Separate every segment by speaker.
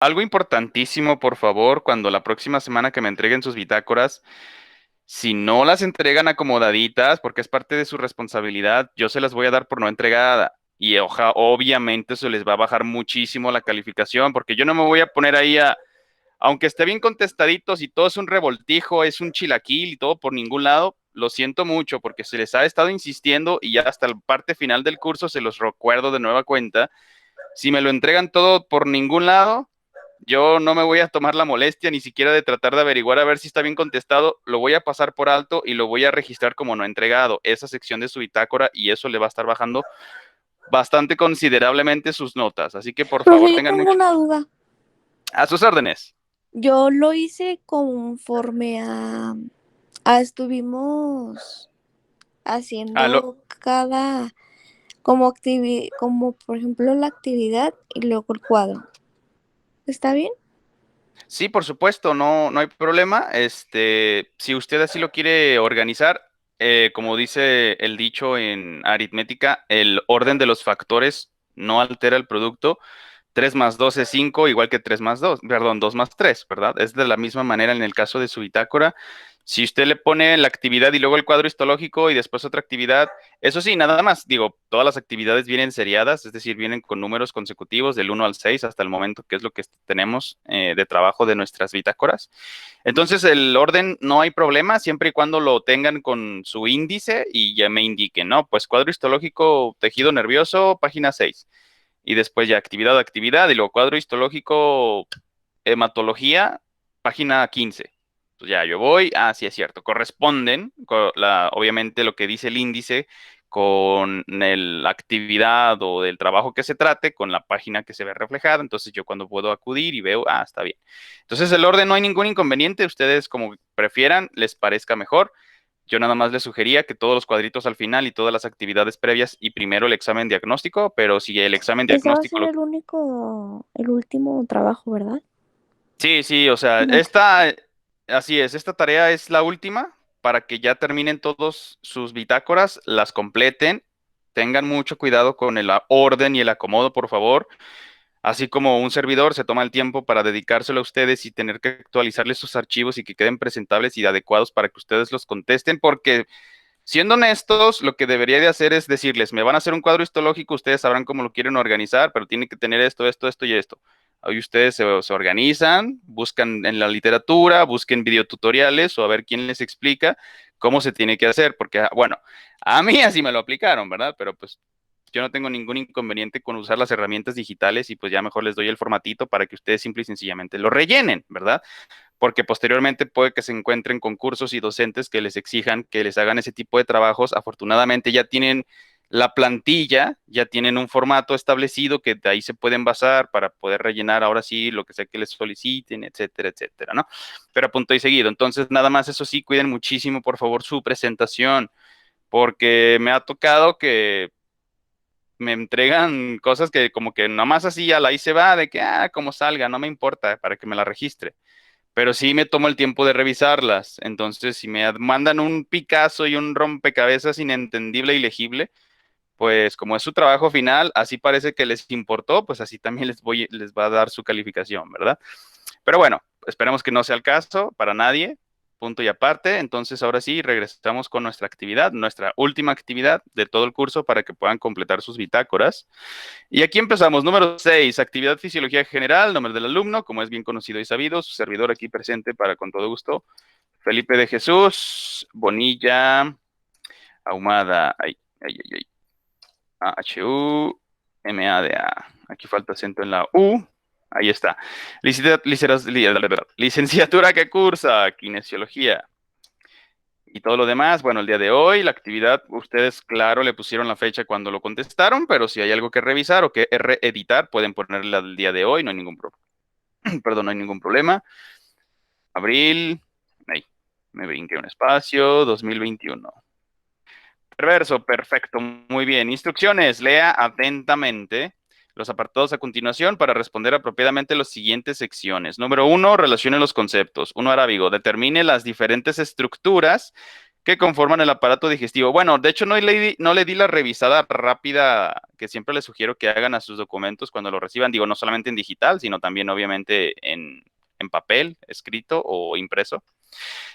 Speaker 1: algo importantísimo, por favor, cuando la próxima semana que me entreguen sus bitácoras, si no las entregan acomodaditas, porque es parte de su responsabilidad, yo se las voy a dar por no entregada. Y obviamente eso les va a bajar muchísimo la calificación, porque yo no me voy a poner ahí aunque esté bien contestaditos y todo es un revoltijo, es un chilaquil y todo por ningún lado, lo siento mucho porque se les ha estado insistiendo y ya hasta la parte final del curso se los recuerdo de nueva cuenta. Si me lo entregan todo por ningún lado, yo no me voy a tomar la molestia ni siquiera de tratar de averiguar a ver si está bien contestado, lo voy a pasar por alto y lo voy a registrar como no entregado, esa sección de su bitácora, y eso le va a estar bajando bastante considerablemente sus notas. Así que por
Speaker 2: Profe,
Speaker 1: favor
Speaker 2: yo
Speaker 1: tengan
Speaker 2: tengo
Speaker 1: mucho
Speaker 2: una duda.
Speaker 1: a sus órdenes.
Speaker 2: Yo lo hice conforme a estuvimos
Speaker 1: A lo,
Speaker 2: haciendo cada, como por ejemplo la actividad y luego el cuadro. ¿Está bien?
Speaker 1: Sí, por supuesto, no, no hay problema. Si usted así lo quiere organizar, como dice el dicho en aritmética, el orden de los factores no altera el producto. 3 más 2 es 5, igual que 3 más 2, perdón, 2 más 3, ¿verdad? Es de la misma manera en el caso de su bitácora. Si usted le pone la actividad y luego el cuadro histológico y después otra actividad, eso sí, nada más, digo, todas las actividades vienen seriadas, es decir, vienen con números consecutivos del 1 al 6 hasta el momento, que es lo que tenemos de trabajo de nuestras bitácoras. Entonces, el orden no hay problema, siempre y cuando lo tengan con su índice y ya me indiquen, ¿no? Pues cuadro histológico, tejido nervioso, página 6 y después ya actividad, actividad, y luego cuadro histológico, hematología, página 15. Pues ya yo voy, sí es cierto, corresponden, obviamente lo que dice el índice con la actividad o del trabajo que se trate, con la página que se ve reflejada, entonces yo cuando puedo acudir y veo, está bien. Entonces el orden no hay ningún inconveniente, ustedes como prefieran, les parezca mejor. Yo nada más les sugería que todos los cuadritos al final y todas las actividades previas y primero el examen diagnóstico, pero si el examen
Speaker 2: Ese va a
Speaker 1: diagnóstico
Speaker 2: ser el único, el último trabajo, ¿verdad?
Speaker 1: Sí, sí, o sea,
Speaker 2: No.
Speaker 1: así es, esta tarea es la última para que ya terminen todos sus bitácoras, las completen, tengan mucho cuidado con el orden y el acomodo, por favor. Así como un servidor se toma el tiempo para dedicárselo a ustedes y tener que actualizarles sus archivos y que queden presentables y adecuados para que ustedes los contesten, porque siendo honestos, lo que debería de hacer es decirles, me van a hacer un cuadro histológico, ustedes sabrán cómo lo quieren organizar, pero tiene que tener esto, esto, esto y esto. Ahí ustedes se organizan, buscan en la literatura, busquen videotutoriales o a ver quién les explica cómo se tiene que hacer, porque, bueno, a mí así me lo aplicaron, ¿verdad? Pero pues yo no tengo ningún inconveniente con usar las herramientas digitales y pues ya mejor les doy el formatito para que ustedes simple y sencillamente lo rellenen, ¿verdad? Porque posteriormente puede que se encuentren con cursos y docentes que les exijan que les hagan ese tipo de trabajos. Afortunadamente ya tienen la plantilla, ya tienen un formato establecido que de ahí se pueden basar para poder rellenar ahora sí lo que sea que les soliciten, etcétera, etcétera, ¿no? Pero a punto y seguido. Entonces, nada más eso sí, cuiden muchísimo, por favor, su presentación, porque me ha tocado que me entregan cosas que como que nomás así a la ahí se va, de que, como salga, no me importa, para que me la registre, pero sí me tomo el tiempo de revisarlas. Entonces, si me mandan un Picasso y un rompecabezas inentendible y legible, pues como es su trabajo final, así parece que les importó, pues así también les va a dar su calificación, ¿verdad? Pero bueno, esperemos que no sea el caso para nadie. Punto y aparte. Entonces, ahora sí, regresamos con nuestra actividad, nuestra última actividad de todo el curso para que puedan completar sus bitácoras. Y aquí empezamos. Número 6, actividad fisiología general, nombre del alumno, como es bien conocido y sabido, su servidor aquí presente para con todo gusto, Felipe de Jesús, Bonilla, Ahumada, H-U-M-A-D-A. Aquí falta acento en la U. Ahí está. Licenciatura que cursa, kinesiología. Y todo lo demás, bueno, el día de hoy, la actividad, ustedes, claro, le pusieron la fecha cuando lo contestaron, pero si hay algo que revisar o que reeditar, pueden ponerle la del día de hoy, no hay ningún problema. Perdón, no hay ningún problema. Abril, ahí, me brinqué un espacio, 2021. Reverso, perfecto, muy bien. Instrucciones, lea atentamente los apartados a continuación para responder apropiadamente las siguientes secciones. Número 1, relacione los conceptos. 1 arábigo, determine las diferentes estructuras que conforman el aparato digestivo. Bueno, de hecho no le di la revisada rápida que siempre les sugiero que hagan a sus documentos cuando los reciban. Digo, no solamente en digital, sino también obviamente en papel, escrito o impreso.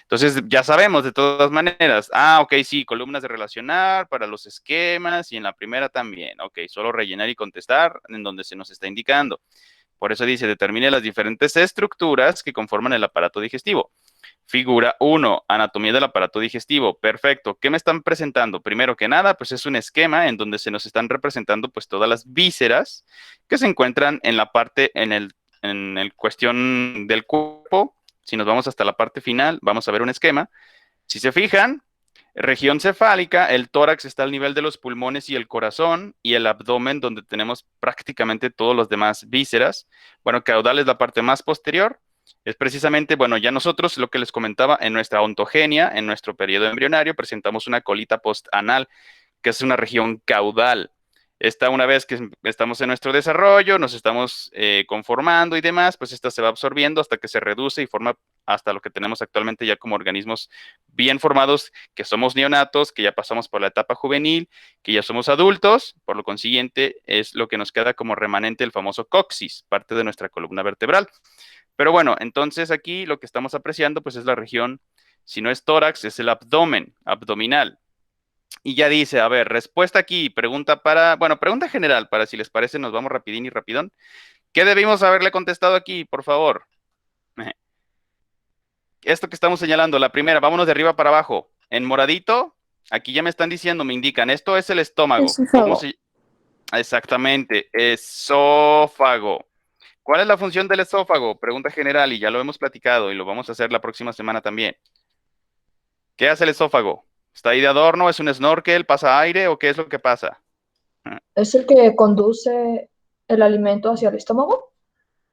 Speaker 1: Entonces, ya sabemos de todas maneras. Ah, ok, sí, columnas de relacionar para los esquemas y en la primera también. Ok, solo rellenar y contestar en donde se nos está indicando. Por eso dice, determine las diferentes estructuras que conforman el aparato digestivo. Figura 1, anatomía del aparato digestivo. Perfecto. ¿Qué me están presentando? Primero que nada, pues es un esquema en donde se nos están representando pues todas las vísceras que se encuentran en la parte, en el cuestión del cuerpo. Si nos vamos hasta la parte final, vamos a ver un esquema. Si se fijan, región cefálica, el tórax está al nivel de los pulmones y el corazón, y el abdomen donde tenemos prácticamente todos los demás vísceras. Bueno, caudal es la parte más posterior. Es precisamente, bueno, ya nosotros lo que les comentaba en nuestra ontogenia, en nuestro periodo embrionario, presentamos una colita postanal, que es una región caudal. Esta, una vez que estamos en nuestro desarrollo, nos estamos conformando y demás, pues esta se va absorbiendo hasta que se reduce y forma hasta lo que tenemos actualmente ya como organismos bien formados, que somos neonatos, que ya pasamos por la etapa juvenil, que ya somos adultos, por lo consiguiente es lo que nos queda como remanente el famoso coxis, parte de nuestra columna vertebral. Pero bueno, entonces aquí lo que estamos apreciando pues es la región, si no es tórax, es el abdomen, abdominal. Y ya dice, a ver, respuesta aquí, pregunta para, bueno, pregunta general, para si les parece, nos vamos rapidín y rapidón. ¿Qué debimos haberle contestado aquí, por favor? Esto que estamos señalando, la primera, vámonos de arriba para abajo. En moradito, aquí ya me están diciendo, me indican, esto es el estómago. ¿Cómo
Speaker 2: Esófago.
Speaker 1: se...? Exactamente, esófago. ¿Cuál es la función del esófago? Pregunta general y ya lo hemos platicado y lo vamos a hacer la próxima semana también. ¿Qué hace el esófago? ¿Está ahí de adorno? ¿Es un snorkel? ¿Pasa aire o qué es lo que pasa?
Speaker 3: ¿Es el que conduce el alimento hacia el estómago?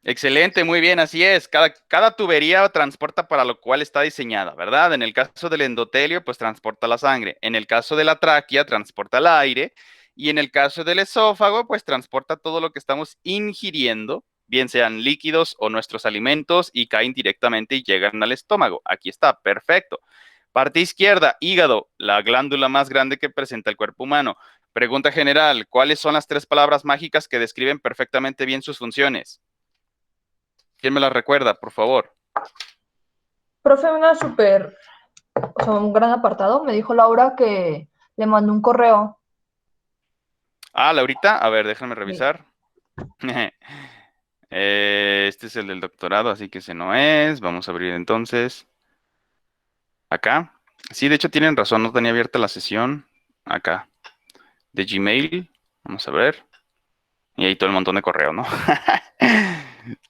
Speaker 1: Excelente, muy bien, así es. Cada tubería transporta para lo cual está diseñada, ¿verdad? En el caso del endotelio, pues transporta la sangre. En el caso de la tráquea, transporta el aire. Y en el caso del esófago, pues transporta todo lo que estamos ingiriendo, bien sean líquidos o nuestros alimentos, y caen directamente y llegan al estómago. Aquí está, perfecto. Parte izquierda, hígado, la glándula más grande que presenta el cuerpo humano. Pregunta general, ¿cuáles son las tres palabras mágicas que describen perfectamente bien sus funciones? ¿Quién me la recuerda, por favor?
Speaker 3: Profe, una súper, o sea, un gran apartado. Me dijo Laura que le mandó un correo.
Speaker 1: Ah, Laurita, a ver, déjame
Speaker 3: Sí.
Speaker 1: revisar. Este es el del doctorado, así que ese no es. Vamos a abrir entonces. Acá. Sí, de hecho tienen razón, no tenía abierta la sesión. Acá. De Gmail. Vamos a ver. Y ahí todo el montón de correo, ¿no?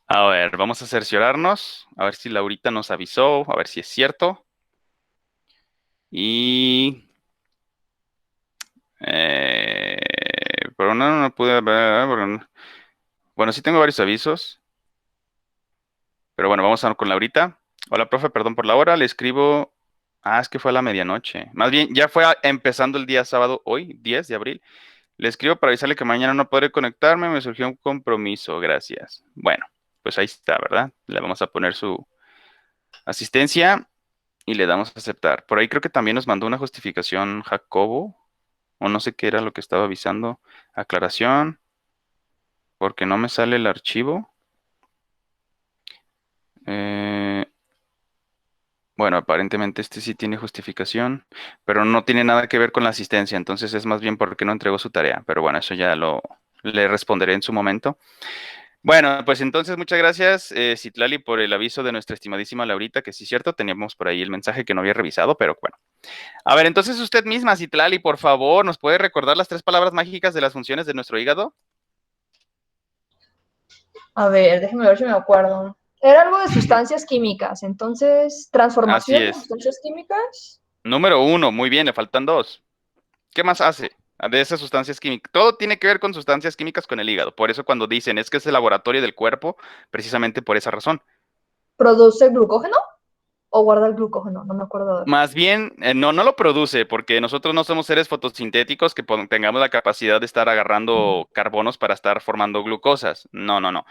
Speaker 1: A ver, vamos a cerciorarnos. A ver si Laurita nos avisó. A ver si es cierto. Y... pero no pude ver. Bueno, sí tengo varios avisos. Pero bueno, vamos a con Laurita. Hola, profe, perdón por la hora. Le escribo. Ah, es que fue a la medianoche. Más bien, ya fue empezando el día sábado, hoy, 10 de abril. Le escribo para avisarle que mañana no podré conectarme. Me surgió un compromiso. Gracias. Bueno, pues ahí está, ¿verdad? Le vamos a poner su asistencia y le damos a aceptar. Por ahí creo que también nos mandó una justificación Jacobo, o no sé qué era lo que estaba avisando. Aclaración, porque no me sale el archivo. Eh, Bueno, aparentemente este sí tiene justificación, pero no tiene nada que ver con la asistencia, entonces es más bien porque no entregó su tarea, pero bueno, eso ya lo le responderé en su momento. Bueno, pues entonces muchas gracias, Citlali, por el aviso de nuestra estimadísima Laurita, que sí es cierto, teníamos por ahí el mensaje que no había revisado, pero bueno. A ver, entonces usted misma, Citlali, por favor, ¿nos puede recordar las tres palabras mágicas de las funciones de nuestro hígado?
Speaker 3: A ver, déjeme ver si me acuerdo. Era algo de sustancias químicas, entonces,
Speaker 1: Así
Speaker 3: transformación de
Speaker 1: es.
Speaker 3: sustancias químicas.
Speaker 1: Número uno, muy bien, le faltan dos. ¿Qué más hace de esas sustancias químicas? Todo tiene que ver con sustancias químicas con el hígado. Por eso cuando dicen es que es el laboratorio del cuerpo, precisamente por esa razón.
Speaker 3: ¿Produce glucógeno o guarda el glucógeno? No me acuerdo ahora.
Speaker 1: Más bien, no lo produce, porque nosotros no somos seres fotosintéticos que tengamos la capacidad de estar agarrando carbonos para estar formando glucosas. No, no, no.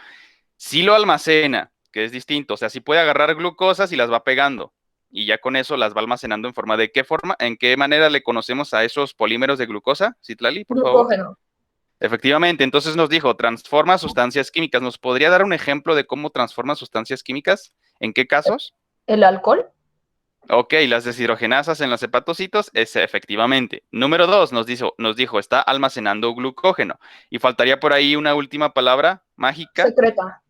Speaker 1: Sí lo almacena, que es distinto. O sea, sí puede agarrar glucosas y las va pegando. y ya con eso las va almacenando en forma de qué forma, en qué manera le conocemos a esos polímeros de glucosa, Citlali, por favor.
Speaker 3: Glucógeno.
Speaker 1: Efectivamente, entonces nos dijo, transforma sustancias químicas. ¿Nos podría dar un ejemplo de cómo transforma sustancias químicas? ¿En qué casos?
Speaker 3: El alcohol.
Speaker 1: Ok, las deshidrogenasas en los hepatocitos, es efectivamente. Número 2, nos dijo, está almacenando glucógeno. Y faltaría por ahí una última palabra mágica,
Speaker 3: Secreta.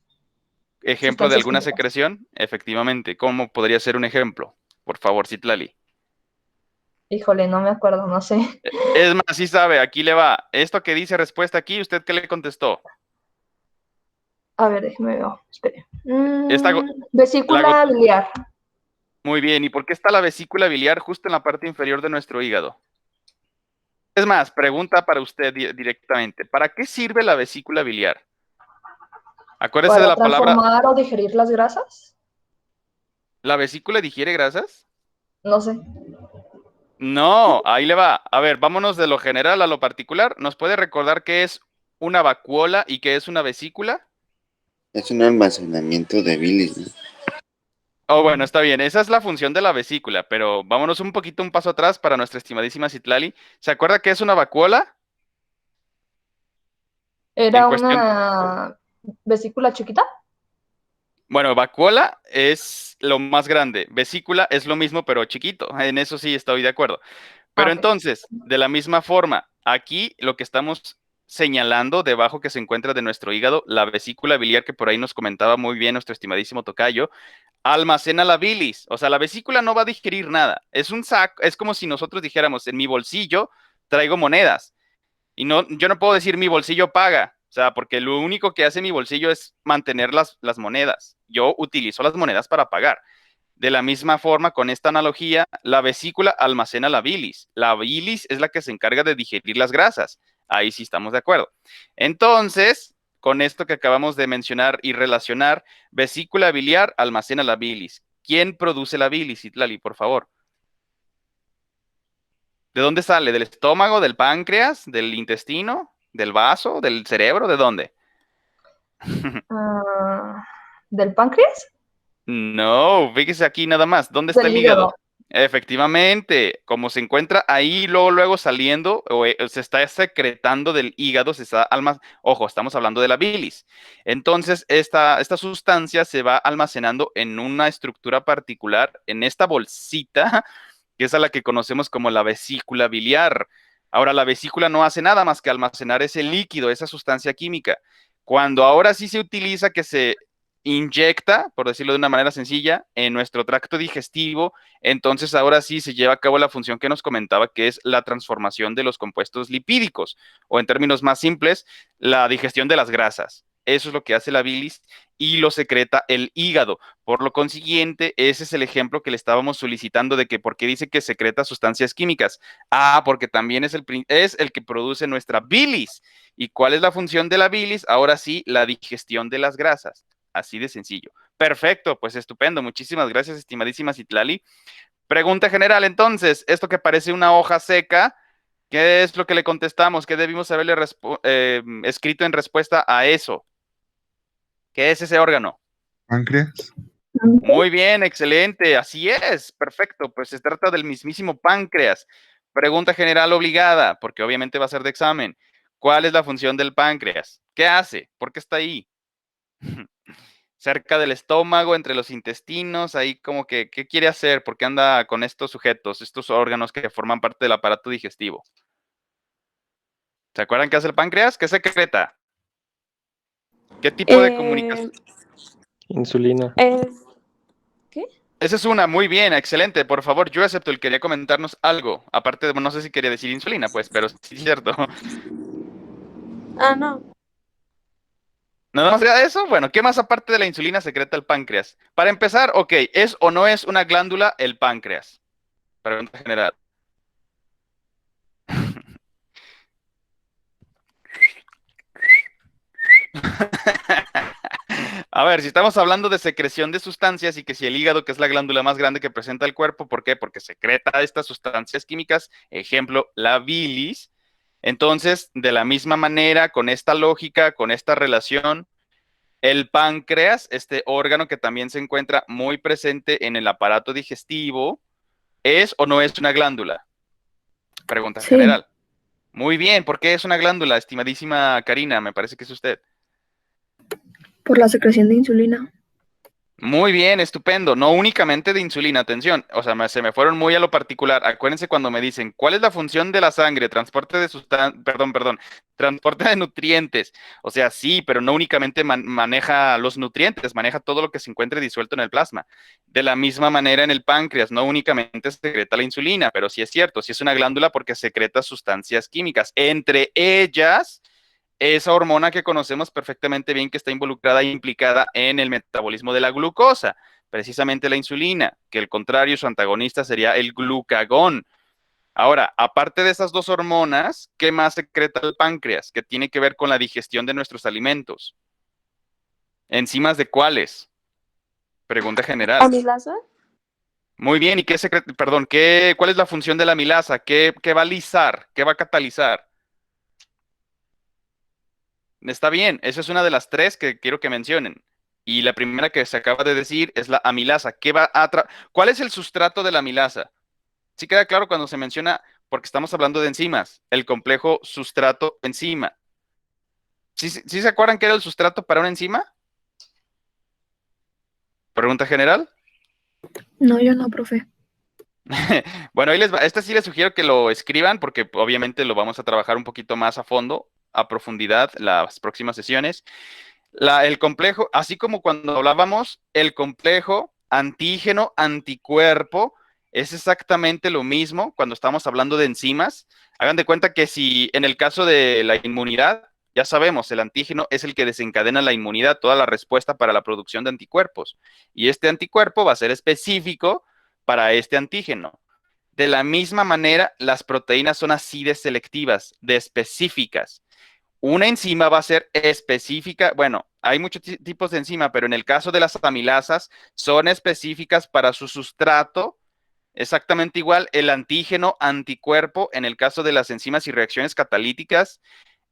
Speaker 1: ejemplo de
Speaker 3: Sustancias
Speaker 1: alguna
Speaker 3: químicas.
Speaker 1: secreción. Efectivamente, ¿cómo podría ser un ejemplo? Por favor, Citlali.
Speaker 3: Híjole, no me acuerdo, no sé.
Speaker 1: Es más, sí sabe, aquí le va. Esto que dice respuesta aquí, ¿usted qué le contestó?
Speaker 3: A ver, déjeme ver. Espere.
Speaker 1: Esta, la,
Speaker 3: Vesícula biliar.
Speaker 1: muy bien, ¿y por qué está la vesícula biliar justo en la parte inferior de nuestro hígado? Es más, pregunta para usted directamente. ¿Para qué sirve la vesícula biliar? Acuérdese de
Speaker 3: Para
Speaker 1: la palabra,
Speaker 3: transformar o digerir las grasas.
Speaker 1: ¿la vesícula digiere grasas?
Speaker 3: No sé.
Speaker 1: No, ahí le va. A ver, vámonos de lo general a lo particular. ¿Nos puede recordar qué es una vacuola y qué es una vesícula?
Speaker 4: Es un almacenamiento de bilis, ¿no?
Speaker 1: Oh, bueno, está bien. Esa es la función de la vesícula, pero vámonos un paso atrás para nuestra estimadísima Citlali. ¿Se acuerda qué es una vacuola? En
Speaker 3: Era
Speaker 1: cuestión,
Speaker 3: una vesícula chiquita.
Speaker 1: bueno, vacuola es lo más grande. Vesícula es lo mismo, pero chiquito. En eso sí estoy de acuerdo.
Speaker 3: Ah,
Speaker 1: Pero
Speaker 3: ok.
Speaker 1: entonces, de la misma forma, aquí lo que estamos señalando debajo que se encuentra de nuestro hígado, la vesícula biliar que por ahí nos comentaba muy bien nuestro estimadísimo tocayo, almacena la bilis. O sea, la vesícula no va a digerir nada. Es un saco, es como si nosotros dijéramos, en mi bolsillo traigo monedas. Y no, yo no puedo decir mi bolsillo paga. O sea, porque lo único que hace mi bolsillo es mantener las monedas. Yo utilizo las monedas para pagar. De la misma forma, con esta analogía, la vesícula almacena la bilis. La bilis es la que se encarga de digerir las grasas. Ahí sí estamos de acuerdo. Entonces, con esto que acabamos de mencionar y relacionar, vesícula biliar almacena la bilis. ¿Quién produce la bilis, Itlali, por favor? ¿De dónde sale? ¿Del estómago, del páncreas, del intestino, del vaso, del cerebro? ¿De dónde?
Speaker 3: Ah, ¿del páncreas?
Speaker 1: No, fíjese aquí nada más. ¿Dónde está
Speaker 3: Del
Speaker 1: el
Speaker 3: hígado.
Speaker 1: hígado? Efectivamente, como se encuentra ahí luego saliendo, o se está secretando del hígado, se está ojo, estamos hablando de la bilis. Entonces, esta sustancia se va almacenando en una estructura particular, en esta bolsita, que es a la que conocemos como la vesícula biliar. Ahora, la vesícula no hace nada más que almacenar ese líquido, esa sustancia química. Cuando ahora sí se utiliza que se inyecta, por decirlo de una manera sencilla, en nuestro tracto digestivo, entonces ahora sí se lleva a cabo la función que nos comentaba, que es la transformación de los compuestos lipídicos, o en términos más simples, la digestión de las grasas. Eso es lo que hace la bilis y lo secreta el hígado. Por lo consiguiente, ese es el ejemplo que le estábamos solicitando de que por qué dice que secreta sustancias químicas. Ah, porque también es el que produce nuestra bilis. ¿Y cuál es la función de la bilis? Ahora sí, la digestión de las grasas. Así de sencillo. Perfecto, pues estupendo. Muchísimas gracias, estimadísima Citlali. Pregunta general, entonces, esto que parece una hoja seca, ¿qué es lo que le contestamos? ¿Qué debimos haberle escrito en respuesta a eso? ¿Qué es ese órgano?
Speaker 5: Páncreas.
Speaker 1: Muy bien, excelente. Así es, perfecto. Pues se trata del mismísimo páncreas. Pregunta general obligada, porque obviamente va a ser de examen. ¿Cuál es la función del páncreas? ¿Qué hace? ¿Por qué está ahí? Cerca del estómago, entre los intestinos, ahí como que, ¿qué quiere hacer? ¿Por qué anda con estos sujetos, estos órganos que forman parte del aparato digestivo? ¿Se acuerdan qué hace el páncreas? ¿Qué secreta? ¿Qué tipo de comunicación?
Speaker 6: Insulina.
Speaker 2: ¿Qué?
Speaker 1: Esa es una, muy bien, excelente. Por favor, yo acepto el quería comentarnos algo. Aparte de, no sé si quería decir insulina, pues, pero sí es cierto.
Speaker 2: Ah, no.
Speaker 1: ¿Nada más era eso? Bueno, ¿qué más aparte de la insulina secreta el páncreas? Para empezar, ok, ¿es o no es una glándula el páncreas? Pregunta general. A ver, si estamos hablando de secreción de sustancias y que si el hígado, que es la glándula más grande que presenta el cuerpo, ¿por qué? Porque secreta estas sustancias químicas, ejemplo, la bilis. Entonces, de la misma manera, con esta lógica, con esta relación, El páncreas, este órgano que también se encuentra muy presente en el aparato digestivo, ¿es o no es una glándula? Pregunta
Speaker 2: Sí,
Speaker 1: general. Muy bien, ¿por qué es una glándula, estimadísima Karina? Me parece que es usted.
Speaker 2: por la secreción de insulina.
Speaker 1: Muy bien, estupendo. No únicamente de insulina, atención. O sea, se me fueron muy a lo particular. Acuérdense cuando me dicen, ¿cuál es la función de la sangre? Transporte de perdón, transporte de nutrientes. O sea, sí, pero no únicamente maneja los nutrientes, maneja todo lo que se encuentre disuelto en el plasma. De la misma manera en el páncreas, no únicamente secreta la insulina, pero sí es cierto, sí es una glándula porque secreta sustancias químicas, entre ellas esa hormona que conocemos perfectamente bien que está involucrada e implicada en el metabolismo de la glucosa, precisamente la insulina, que el contrario, su antagonista sería el glucagón. Ahora, aparte de esas dos hormonas, ¿qué más secreta el páncreas? Que tiene que ver con la digestión de nuestros alimentos. ¿Enzimas de cuáles? Pregunta general.
Speaker 2: ¿Amilasa?
Speaker 1: Muy bien, ¿y qué secreto, perdón, cuál es la función de la amilasa? ¿Qué va a lisar? ¿Qué va a catalizar? Está bien, esa es una de las tres que quiero que mencionen. Y la primera que se acaba de decir es la amilasa. ¿Cuál es el sustrato de la amilasa? Sí queda claro cuando se menciona, porque estamos hablando de enzimas, el complejo sustrato-enzima. ¿Sí se acuerdan qué era el sustrato para una enzima? Pregunta general.
Speaker 2: No, yo no, profe.
Speaker 1: Bueno, ahí les va. Este sí les sugiero que lo escriban porque obviamente lo vamos a trabajar un poquito más a fondo, a profundidad, las próximas sesiones. El complejo, así como cuando hablábamos, el complejo antígeno-anticuerpo es exactamente lo mismo cuando estamos hablando de enzimas. Hagan de cuenta que si en el caso de la inmunidad, ya sabemos, el antígeno es el que desencadena la inmunidad, toda la respuesta para la producción de anticuerpos. Y este anticuerpo va a ser específico para este antígeno. De la misma manera, las proteínas son así de selectivas, de específicas. Una enzima va a ser específica, bueno, hay muchos tipos de enzima, pero en el caso de las amilasas son específicas para su sustrato, exactamente igual el antígeno anticuerpo en el caso de las enzimas y reacciones catalíticas.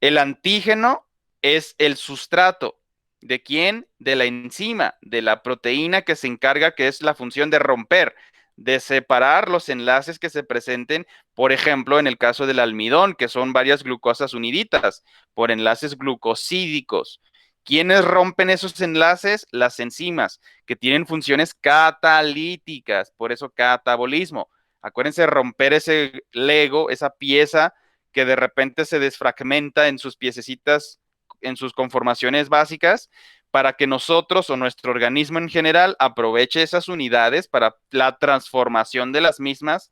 Speaker 1: El antígeno es el sustrato. ¿De quién? De la enzima, de la proteína que se encarga, que es la función de romper, de separar los enlaces que se presenten, por ejemplo, en el caso del almidón, que son varias glucosas uniditas, por enlaces glucosídicos. ¿Quiénes rompen esos enlaces? Las enzimas, que tienen funciones catalíticas, por eso catabolismo. Acuérdense de romper ese Lego, esa pieza que de repente se desfragmenta en sus piececitas, en sus conformaciones básicas, para que nosotros o nuestro organismo en general aproveche esas unidades para la transformación de las mismas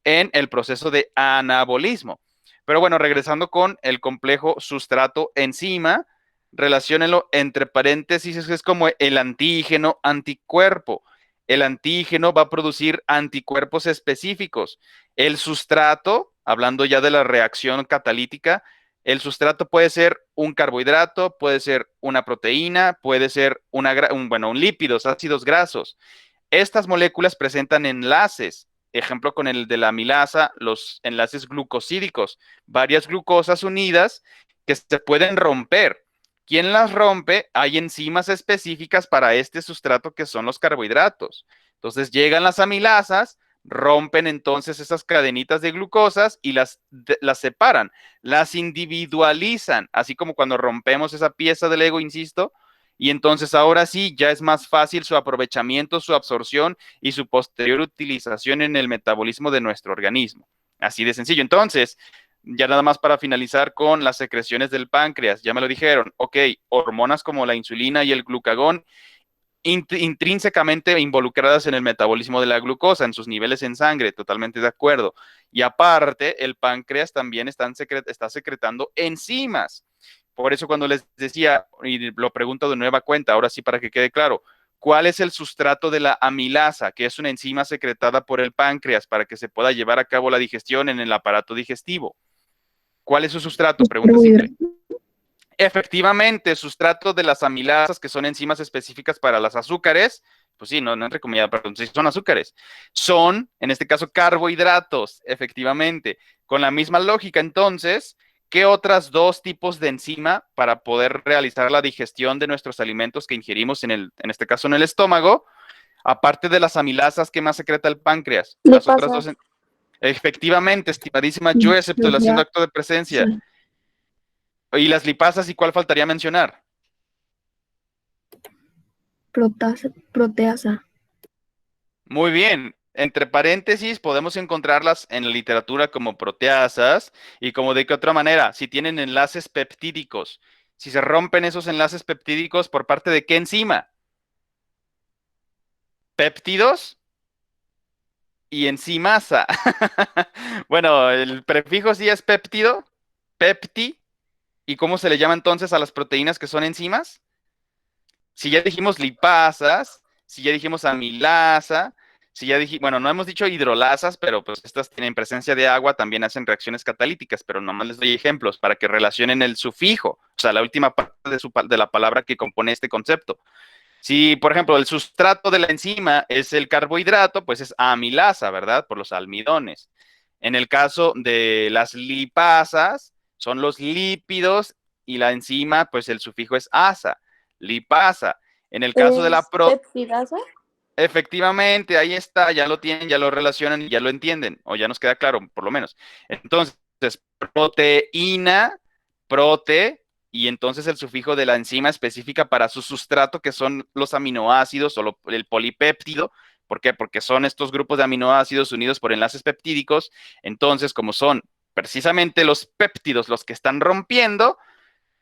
Speaker 1: en el proceso de anabolismo. Pero bueno, regresando con el complejo sustrato-enzima, relaciónenlo entre paréntesis, es como el antígeno anticuerpo. El antígeno va a producir anticuerpos específicos. El sustrato, hablando ya de la reacción catalítica, el sustrato puede ser un carbohidrato, puede ser una proteína, puede ser un lípidos, ácidos grasos. Estas moléculas presentan enlaces, ejemplo con el de la amilasa, los enlaces glucosídicos, varias glucosas unidas que se pueden romper. ¿Quién las rompe? Hay enzimas específicas para este sustrato que son los carbohidratos. Entonces llegan las amilasas, rompen entonces esas cadenitas de glucosas y las separan, las individualizan, así como cuando rompemos esa pieza del Lego, insisto, y entonces ahora sí ya es más fácil su aprovechamiento, su absorción y su posterior utilización en el metabolismo de nuestro organismo. Así de sencillo. Entonces, ya nada más para finalizar con las secreciones del páncreas, ya me lo dijeron, ok, hormonas como la insulina y el glucagón intrínsecamente involucradas en el metabolismo de la glucosa, en sus niveles en sangre, totalmente de acuerdo. Y aparte, el páncreas también está secretando enzimas. Por eso cuando les decía, y lo pregunto de nueva cuenta, ahora sí para que quede claro, ¿cuál es el sustrato de la amilasa, que es una enzima secretada por el páncreas para que se pueda llevar a cabo la digestión en el aparato digestivo? ¿Cuál es su sustrato? Pregunta simple.
Speaker 2: Carbohidratos.
Speaker 1: Efectivamente, sustrato de las amilasas, que son enzimas específicas para las azúcares, pues sí, no entre comillas, perdón, sí son azúcares. Son, en este caso, carbohidratos, efectivamente. Con la misma lógica, entonces, ¿qué otras dos tipos de enzima para poder realizar la digestión de nuestros alimentos que ingerimos en este caso en el estómago? Aparte de las amilasas, ¿qué más secreta el páncreas? Las otras dos.
Speaker 2: Lipasas.
Speaker 1: Efectivamente, estimadísima Joseph, te lo haciendo
Speaker 2: Ya,
Speaker 1: acto de presencia.
Speaker 2: sí.
Speaker 1: ¿Y las lipasas y cuál faltaría mencionar?
Speaker 2: Proteasa.
Speaker 1: Muy bien. Entre paréntesis, podemos encontrarlas en la literatura como proteasas y como de qué otra manera, si tienen enlaces peptídicos. Si se rompen esos enlaces peptídicos, ¿por parte de qué enzima? Péptidos y enzimasa. Bueno, el prefijo sí es péptido, pepti. ¿Y cómo se le llama entonces a las proteínas que son enzimas? Si ya dijimos lipasas, si ya dijimos amilasa, si ya dijimos, bueno, no hemos dicho hidrolasas, pero pues estas tienen presencia de agua, también hacen reacciones catalíticas, pero nomás les doy ejemplos para que relacionen el sufijo, o sea, la última parte de la palabra que compone este concepto. Si, por ejemplo, el sustrato de la enzima es el carbohidrato, pues es amilasa, ¿verdad? Por los almidones. En el caso de las lipasas, son los lípidos y la enzima, pues el sufijo es asa, lipasa. En el caso de la
Speaker 2: ¿Es peptidasa?
Speaker 1: efectivamente, ahí está, ya lo tienen, ya lo relacionan y ya lo entienden, o ya nos queda claro, por lo menos. Entonces, proteína, prote, y entonces el sufijo de la enzima específica para su sustrato, que son los aminoácidos o el polipéptido. ¿Por qué? Porque son estos grupos de aminoácidos unidos por enlaces peptídicos. Entonces, como son precisamente los péptidos los que están rompiendo,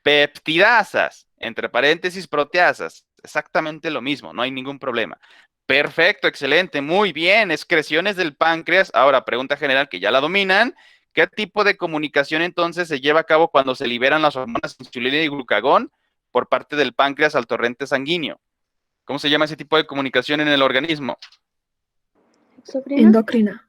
Speaker 1: peptidasas, entre paréntesis, proteasas, exactamente lo mismo, no hay ningún problema. Perfecto, excelente, muy bien, excreciones del páncreas. Ahora, pregunta general que ya la dominan. ¿Qué tipo de comunicación entonces se lleva a cabo cuando se liberan las hormonas insulina y glucagón por parte del páncreas al torrente sanguíneo? ¿Cómo se llama ese tipo de comunicación en el organismo?
Speaker 2: Endocrina.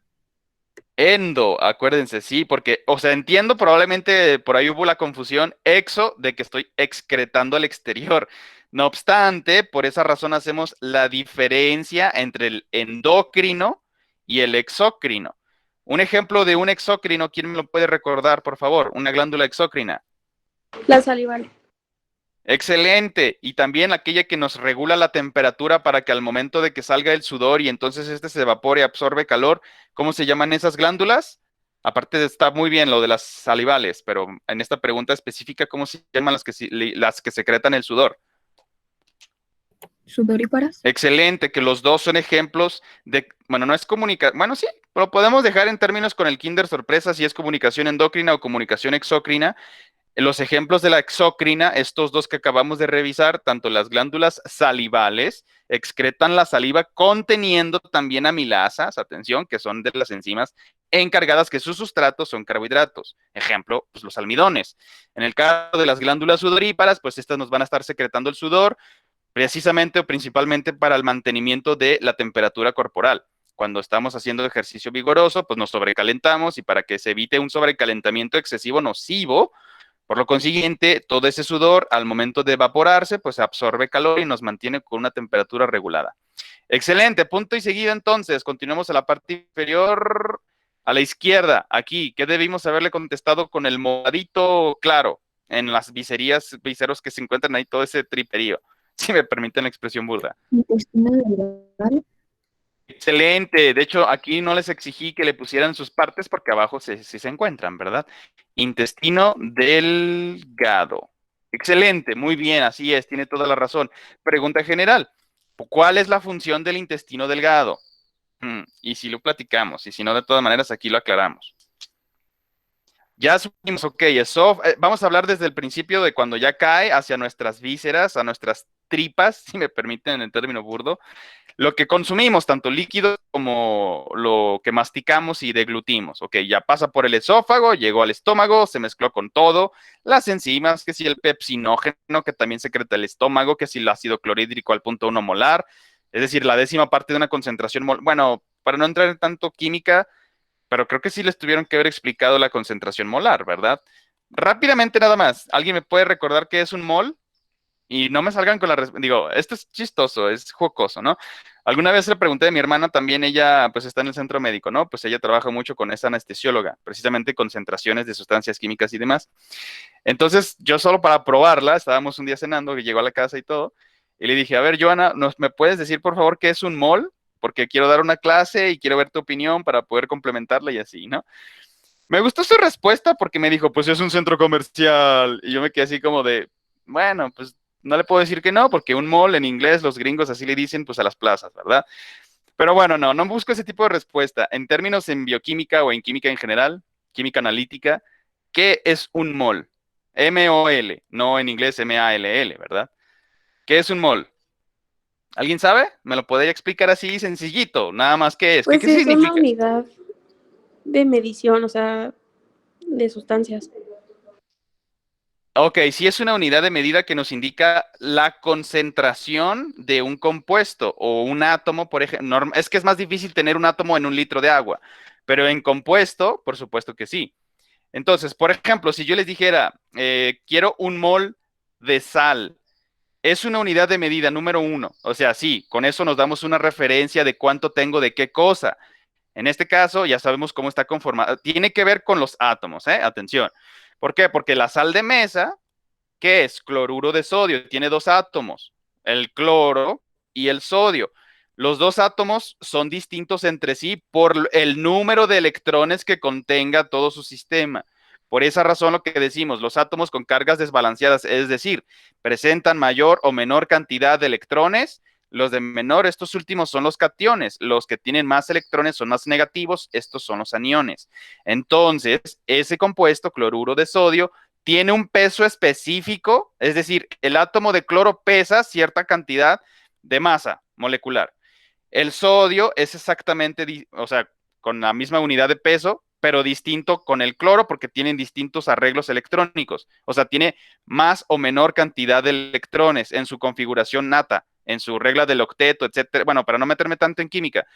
Speaker 1: Endo, acuérdense, sí, porque, o sea, entiendo, probablemente por ahí hubo la confusión, exo, de que estoy excretando al exterior. No obstante, por esa razón hacemos la diferencia entre el endocrino y el exócrino. Un ejemplo de un exócrino, ¿quién me lo puede recordar, por favor? Una glándula exócrina.
Speaker 2: La salival.
Speaker 1: Excelente. Y también aquella que nos regula la temperatura para que al momento de que salga el sudor y entonces este se evapore y absorbe calor, ¿cómo se llaman esas glándulas? Aparte está muy bien lo de las salivales, pero en esta pregunta específica, ¿cómo se llaman las que secretan el sudor?
Speaker 2: Sudoríparas.
Speaker 1: Excelente, que los dos son ejemplos de, bueno, no es comunicación, bueno, sí, pero podemos dejar en términos con el Kinder sorpresa si es comunicación endocrina o comunicación exócrina. Los ejemplos de la exócrina, estos dos que acabamos de revisar, tanto las glándulas salivales, excretan la saliva conteniendo también amilasas, atención, que son de las enzimas encargadas que sus sustratos son carbohidratos. Ejemplo, pues los almidones. En el caso de las glándulas sudoríparas, pues estas nos van a estar secretando el sudor, precisamente o principalmente para el mantenimiento de la temperatura corporal. Cuando estamos haciendo ejercicio vigoroso, pues nos sobrecalentamos y para que se evite un sobrecalentamiento excesivo nocivo, por lo consiguiente, todo ese sudor al momento de evaporarse, pues absorbe calor y nos mantiene con una temperatura regulada. Excelente, punto y seguido entonces. Continuamos a la parte inferior, a la izquierda, aquí. ¿Qué debimos haberle contestado con el moradito claro en las viseros que se encuentran ahí, todo ese triperío? Si me permiten la expresión burda.
Speaker 2: Intestino delgado.
Speaker 1: Excelente. De hecho, aquí no les exigí que le pusieran sus partes porque abajo sí se encuentran, ¿verdad? Intestino delgado. Excelente, muy bien, así es, tiene toda la razón. Pregunta general, ¿cuál es la función del intestino delgado? Y si lo platicamos, y si no, de todas maneras, aquí lo aclaramos. Ya supimos, ok, eso, vamos a hablar desde el principio de cuando ya cae hacia nuestras vísceras, a nuestras tripas, si me permiten el término burdo. Lo que consumimos, tanto líquido como lo que masticamos y deglutimos, ok, ya pasa por el esófago, llegó al estómago, se mezcló con todo, las enzimas, que si el pepsinógeno, que también secreta el estómago, que si el ácido clorhídrico al punto 1 molar, es decir, la décima parte de una concentración molar. Bueno, para no entrar en tanto química, pero creo que sí les tuvieron que haber explicado la concentración molar, ¿verdad? Rápidamente nada más, ¿alguien me puede recordar qué es un mol? Y no me salgan con la respuesta. Digo, esto es chistoso, es jocoso, ¿no? Alguna vez le pregunté a mi hermana también, ella pues está en el centro médico, ¿no? Pues ella trabaja mucho con esa anestesióloga, precisamente concentraciones de sustancias químicas y demás. Entonces, yo solo para probarla, estábamos un día cenando, que llegó a la casa y todo, y le dije, a ver, Joana, ¿me puedes decir por favor qué es un mall? Porque quiero dar una clase y quiero ver tu opinión para poder complementarla y así, ¿no? Me gustó su respuesta porque me dijo, pues es un centro comercial. Y yo me quedé así como de, bueno, pues no le puedo decir que no, porque un mall en inglés los gringos así le dicen pues a las plazas, ¿verdad? Pero bueno, no busco ese tipo de respuesta. En términos en bioquímica o en química en general, química analítica, ¿qué es un mol? M-O-L, no en inglés M-A-L-L, ¿verdad? ¿Qué es un mol? ¿Alguien sabe? ¿Me lo podría explicar así sencillito? Nada más qué es. ¿Qué,
Speaker 5: Pues
Speaker 1: qué
Speaker 5: es una
Speaker 1: significa?
Speaker 5: unidad de medición, o sea, de sustancias.
Speaker 1: Ok, sí es una unidad de medida que nos indica la concentración de un compuesto o un átomo, por ejemplo. Es que es más difícil tener un átomo en un litro de agua, pero en compuesto, por supuesto que sí. Entonces, por ejemplo, si yo les dijera, quiero un mol de sal, es una unidad de medida número uno. O sea, sí, con eso nos damos una referencia de cuánto tengo de qué cosa. En este caso, ya sabemos cómo está conformada. Tiene que ver con los átomos, ¿eh? Atención. ¿Por qué? Porque la sal de mesa, ¿qué es? Cloruro de sodio. Tiene dos átomos, el cloro y el sodio. Los dos átomos son distintos entre sí por el número de electrones que contenga todo su sistema. Por esa razón lo que decimos, los átomos con cargas desbalanceadas, es decir, presentan mayor o menor cantidad de electrones. Los de menor, estos últimos son los cationes. Los que tienen más electrones son más negativos, estos son los aniones. Entonces, ese compuesto, cloruro de sodio, tiene un peso específico, es decir, el átomo de cloro pesa cierta cantidad de masa molecular. El sodio es exactamente, o sea, con la misma unidad de peso, pero distinto con el cloro porque tienen distintos arreglos electrónicos. O sea, tiene más o menor cantidad de electrones en su configuración nata, en su regla del octeto, etcétera. Bueno, para no meterme tanto en química.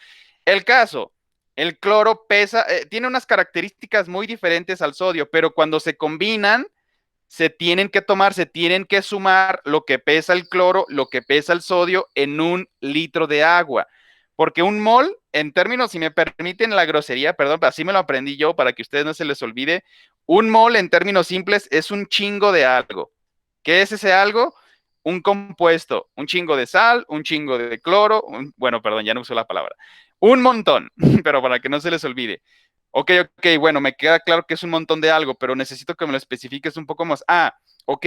Speaker 1: El caso, el cloro pesa, tiene unas características muy diferentes al sodio, pero cuando se combinan, se tienen que sumar lo que pesa el cloro, lo que pesa el sodio en un litro de agua. Porque un mol, en términos, si me permiten la grosería, perdón, así me lo aprendí yo para que a ustedes no se les olvide, un mol en términos simples es un chingo de algo. ¿Qué es ese algo? Un compuesto, un chingo de sal, un chingo de cloro, bueno, perdón, ya no uso la palabra. Un montón, pero para que no se les olvide. Ok, bueno, me queda claro que es un montón de algo, pero necesito que me lo especifiques un poco más. Ok,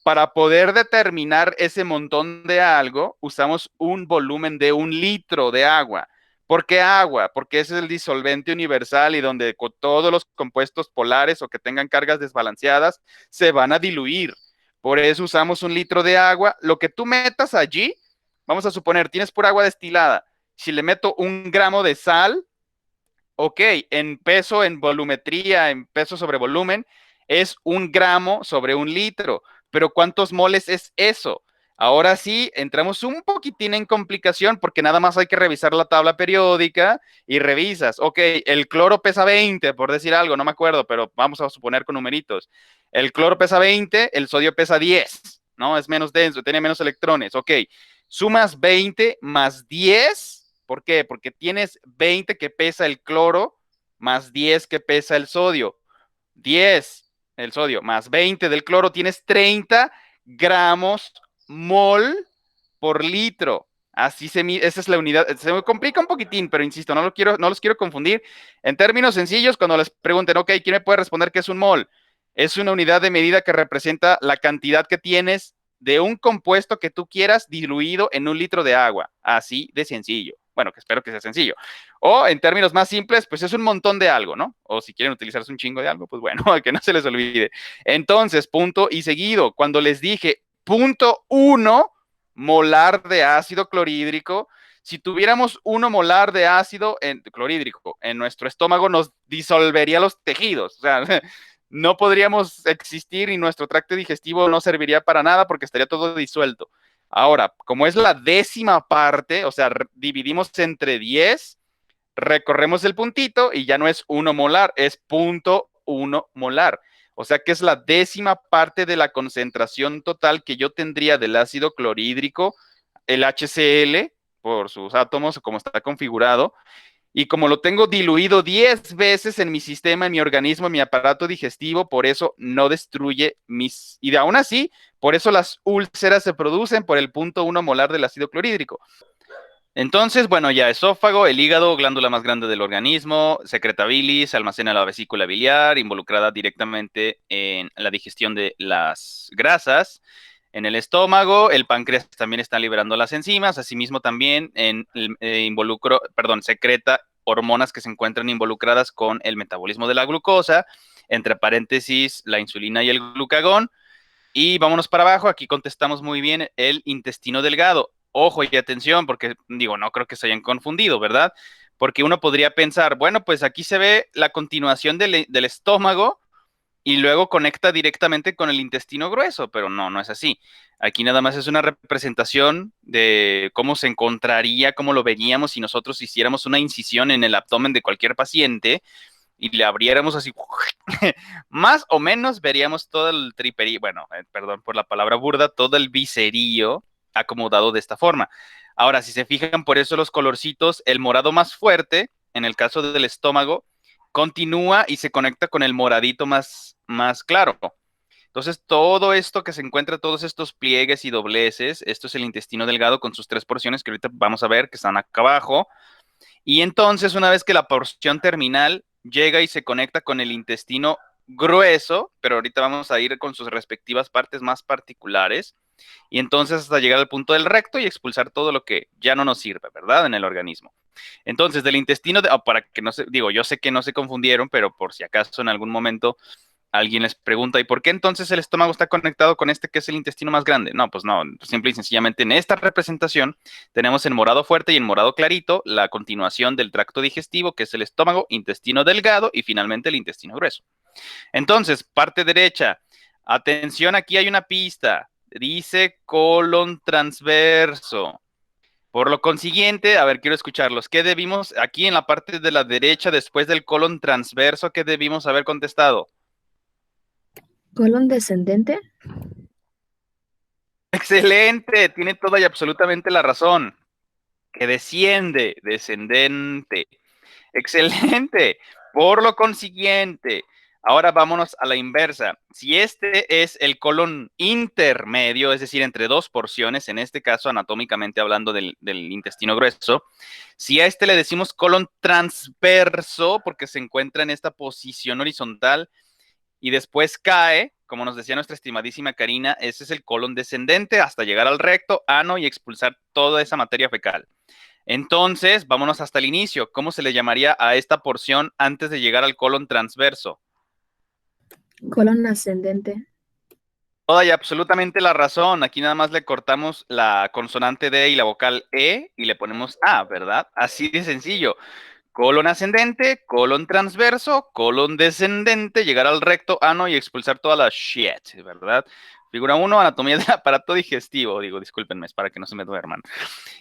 Speaker 1: para poder determinar ese montón de algo, usamos un volumen de 1 litro de agua. ¿Por qué agua? Porque ese es el disolvente universal y donde con todos los compuestos polares o que tengan cargas desbalanceadas se van a diluir. Por eso usamos 1 litro de agua. Lo que tú metas allí, vamos a suponer, tienes pura agua destilada. Si le meto 1 gramo de sal, ok, en peso, en volumetría, en peso sobre volumen, es 1 gramo sobre 1 litro. Pero ¿cuántos moles es eso? Ahora sí, entramos un poquitín en complicación porque nada más hay que revisar la tabla periódica y revisas. Ok, el cloro pesa 20, por decir algo, no me acuerdo, pero vamos a suponer con numeritos. El cloro pesa 20, el sodio pesa 10, ¿no? Es menos denso, tiene menos electrones. Ok, sumas 20 más 10. ¿Por qué? Porque tienes 20 que pesa el cloro más 10 que pesa el sodio. 10 el sodio más 20 del cloro, tienes 30 gramos mol por litro. Así esa es la unidad. Se me complica un poquitín, pero insisto, no los quiero confundir. En términos sencillos, cuando les pregunten, ok, ¿quién me puede responder qué es un mol? Es una unidad de medida que representa la cantidad que tienes de un compuesto que tú quieras diluido en 1 litro de agua. Así de sencillo. Bueno, que espero que sea sencillo. O en términos más simples, pues es un montón de algo, ¿no? O si quieren utilizarse un chingo de algo, pues bueno, que no se les olvide. Entonces, punto y seguido, cuando les dije 0.1 molar de ácido clorhídrico, si tuviéramos 1 molar de ácido clorhídrico en nuestro estómago, nos disolvería los tejidos. O sea, no podríamos existir y nuestro tracto digestivo no serviría para nada porque estaría todo disuelto. Ahora, como es la 10ª parte, o sea, dividimos entre 10, recorremos el puntito y ya no es 1 molar, es 0.1 molar. O sea que es la 10ª parte de la concentración total que yo tendría del ácido clorhídrico, el HCl, por sus átomos, como está configurado, y como lo tengo diluido 10 veces en mi sistema, en mi organismo, en mi aparato digestivo, por eso no destruye mis... Y aún así, por eso las úlceras se producen por el 0.1 molar del ácido clorhídrico. Entonces, bueno, ya esófago, el hígado, glándula más grande del organismo, secreta bilis, almacena la vesícula biliar, involucrada directamente en la digestión de las grasas. En el estómago, el páncreas también está liberando las enzimas, asimismo también secreta hormonas que se encuentran involucradas con el metabolismo de la glucosa, entre paréntesis, la insulina y el glucagón. Y vámonos para abajo, aquí contestamos muy bien el intestino delgado. Ojo y atención, porque digo, no creo que se hayan confundido, ¿verdad? Porque uno podría pensar, bueno, pues aquí se ve la continuación del estómago y luego conecta directamente con el intestino grueso, pero no, no es así. Aquí nada más es una representación de cómo se encontraría, cómo lo veríamos si nosotros hiciéramos una incisión en el abdomen de cualquier paciente y le abriéramos así, más o menos veríamos todo el triperío, bueno, perdón por la palabra burda, todo el viscerío acomodado de esta forma. Ahora, si se fijan, por eso los colorcitos, el morado más fuerte, en el caso del estómago, continúa y se conecta con el moradito más claro. Entonces, todo esto que se encuentra, todos estos pliegues y dobleces, esto es el intestino delgado con sus 3 porciones que ahorita vamos a ver que están acá abajo. Y entonces, una vez que la porción terminal llega y se conecta con el intestino grueso, pero ahorita vamos a ir con sus respectivas partes más particulares, y entonces hasta llegar al punto del recto y expulsar todo lo que ya no nos sirve, ¿verdad? En el organismo. Entonces, del intestino, para que no se, digo, yo sé que no se confundieron, pero por si acaso en algún momento alguien les pregunta, ¿y por qué entonces el estómago está conectado con este que es el intestino más grande? No, pues no, simple y sencillamente en esta representación tenemos en morado fuerte y en morado clarito la continuación del tracto digestivo, que es el estómago, intestino delgado y finalmente el intestino grueso. Entonces, parte derecha, atención, aquí hay una pista, dice colon transverso. Por lo consiguiente, a ver, quiero escucharlos. ¿Qué debimos aquí en la parte de la derecha, después del colon transverso, qué debimos haber contestado?
Speaker 7: ¿Colon descendente?
Speaker 1: Excelente, tiene toda y absolutamente la razón. Que desciende, descendente. Excelente. Por lo consiguiente, ahora vámonos a la inversa. Si este es el colon intermedio, es decir, entre 2 porciones, en este caso anatómicamente hablando del intestino grueso, si a este le decimos colon transverso, porque se encuentra en esta posición horizontal, y después cae, como nos decía nuestra estimadísima Karina, ese es el colon descendente hasta llegar al recto, ano y expulsar toda esa materia fecal. Entonces, vámonos hasta el inicio. ¿Cómo se le llamaría a esta porción antes de llegar al colon transverso?
Speaker 7: Colon ascendente.
Speaker 1: Toda y absolutamente la razón. Aquí nada más le cortamos la consonante D y la vocal E y le ponemos A, ¿verdad? Así de sencillo. Colon ascendente, colon transverso, colon descendente, llegar al recto, ano y expulsar toda la shit, ¿verdad? Figura 1, anatomía del aparato digestivo. Digo, discúlpenme, es para que no se me duerman.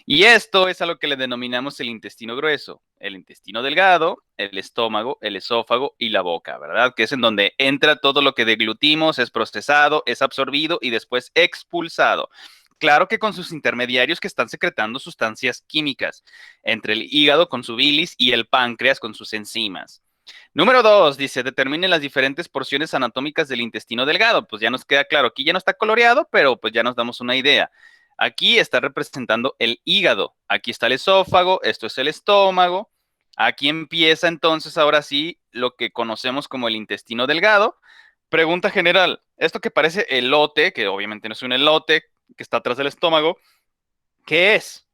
Speaker 1: Y esto es a lo que le denominamos el intestino grueso, el intestino delgado, el estómago, el esófago y la boca, ¿verdad? Que es en donde entra todo lo que deglutimos, es procesado, es absorbido y después expulsado. Claro que con sus intermediarios que están secretando sustancias químicas, entre el hígado con su bilis y el páncreas con sus enzimas. Número 2, dice, determine las diferentes porciones anatómicas del intestino delgado. Pues ya nos queda claro, aquí ya no está coloreado, pero pues ya nos damos una idea. Aquí está representando el hígado, aquí está el esófago, esto es el estómago. Aquí empieza entonces ahora sí lo que conocemos como el intestino delgado. Pregunta general, esto que parece elote, que obviamente no es un elote, que está atrás del estómago, ¿qué es?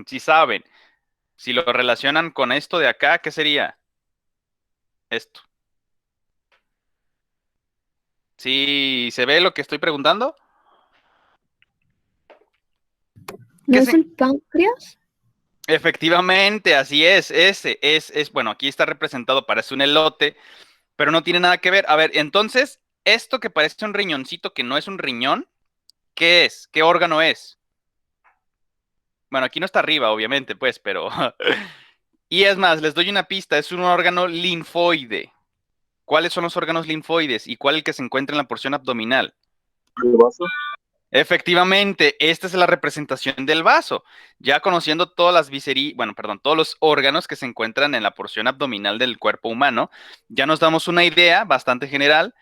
Speaker 1: Si saben, si lo relacionan con esto de acá, ¿qué sería? Esto. ¿Sí se ve lo que estoy preguntando?
Speaker 7: ¿No
Speaker 1: ¿Qué
Speaker 7: es
Speaker 1: se...
Speaker 7: el páncreas?
Speaker 1: Efectivamente, así es, ese bueno, aquí está representado, parece un elote, pero no tiene nada que ver. A ver, entonces, esto que parece un riñoncito que no es un riñón, ¿qué es? ¿Qué órgano es? Bueno, aquí no está arriba, obviamente, pues, pero... Y es más, les doy una pista, es un órgano linfoide. ¿Cuáles son los órganos linfoides y cuál es el que se encuentra en la porción abdominal?
Speaker 8: ¿El vaso?
Speaker 1: Efectivamente, esta es la representación del vaso. Ya conociendo todas las todos los órganos que se encuentran en la porción abdominal del cuerpo humano, ya nos damos una idea bastante general,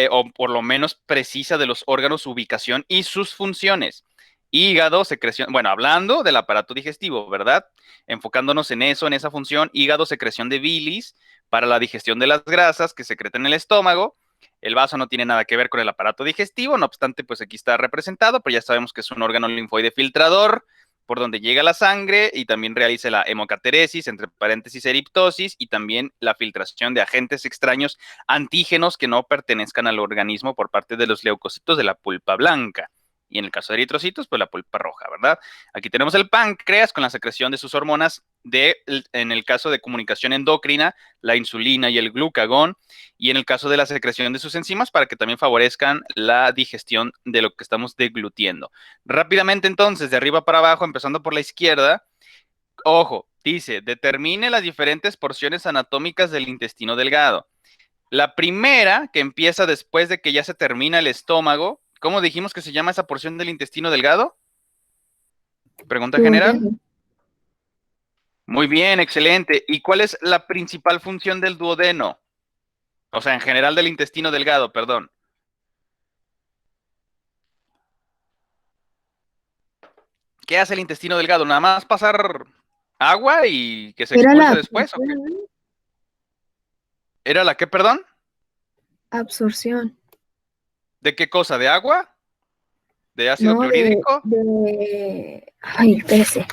Speaker 1: o por lo menos precisa, de los órganos, su ubicación y sus funciones. Hígado, secreción, bueno, hablando del aparato digestivo, ¿verdad? Enfocándonos en eso, en esa función, hígado, secreción de bilis para la digestión de las grasas que secretan en el estómago. El vaso no tiene nada que ver con el aparato digestivo, no obstante, pues aquí está representado, pero ya sabemos que es un órgano linfoide filtrador por donde llega la sangre y también realiza la hemocateresis, entre paréntesis eriptosis, y también la filtración de agentes extraños antígenos que no pertenezcan al organismo por parte de los leucocitos de la pulpa blanca. Y en el caso de eritrocitos, pues la pulpa roja, ¿verdad? Aquí tenemos el páncreas con la secreción de sus hormonas en el caso de comunicación endocrina, la insulina y el glucagón, y en el caso de la secreción de sus enzimas para que también favorezcan la digestión de lo que estamos deglutiendo. Rápidamente entonces, de arriba para abajo, empezando por la izquierda, ojo, dice, determine las diferentes porciones anatómicas del intestino delgado. La primera, que empieza después de que ya se termina el estómago, ¿cómo dijimos que se llama esa porción del intestino delgado? Pregunta general.
Speaker 7: Duodeno.
Speaker 1: Muy bien, excelente. ¿Y cuál es la principal función del duodeno? O sea, en general del intestino delgado, perdón. ¿Qué hace el intestino delgado? ¿Nada más pasar agua y que se
Speaker 7: Era la
Speaker 1: expulse después? ¿O qué?
Speaker 7: absorción, ¿no?
Speaker 1: ¿Era la qué, perdón?
Speaker 7: Absorción.
Speaker 1: ¿De qué cosa? ¿De agua? ¿De ácido
Speaker 7: No,
Speaker 1: clorhídrico?
Speaker 7: ay, espérese.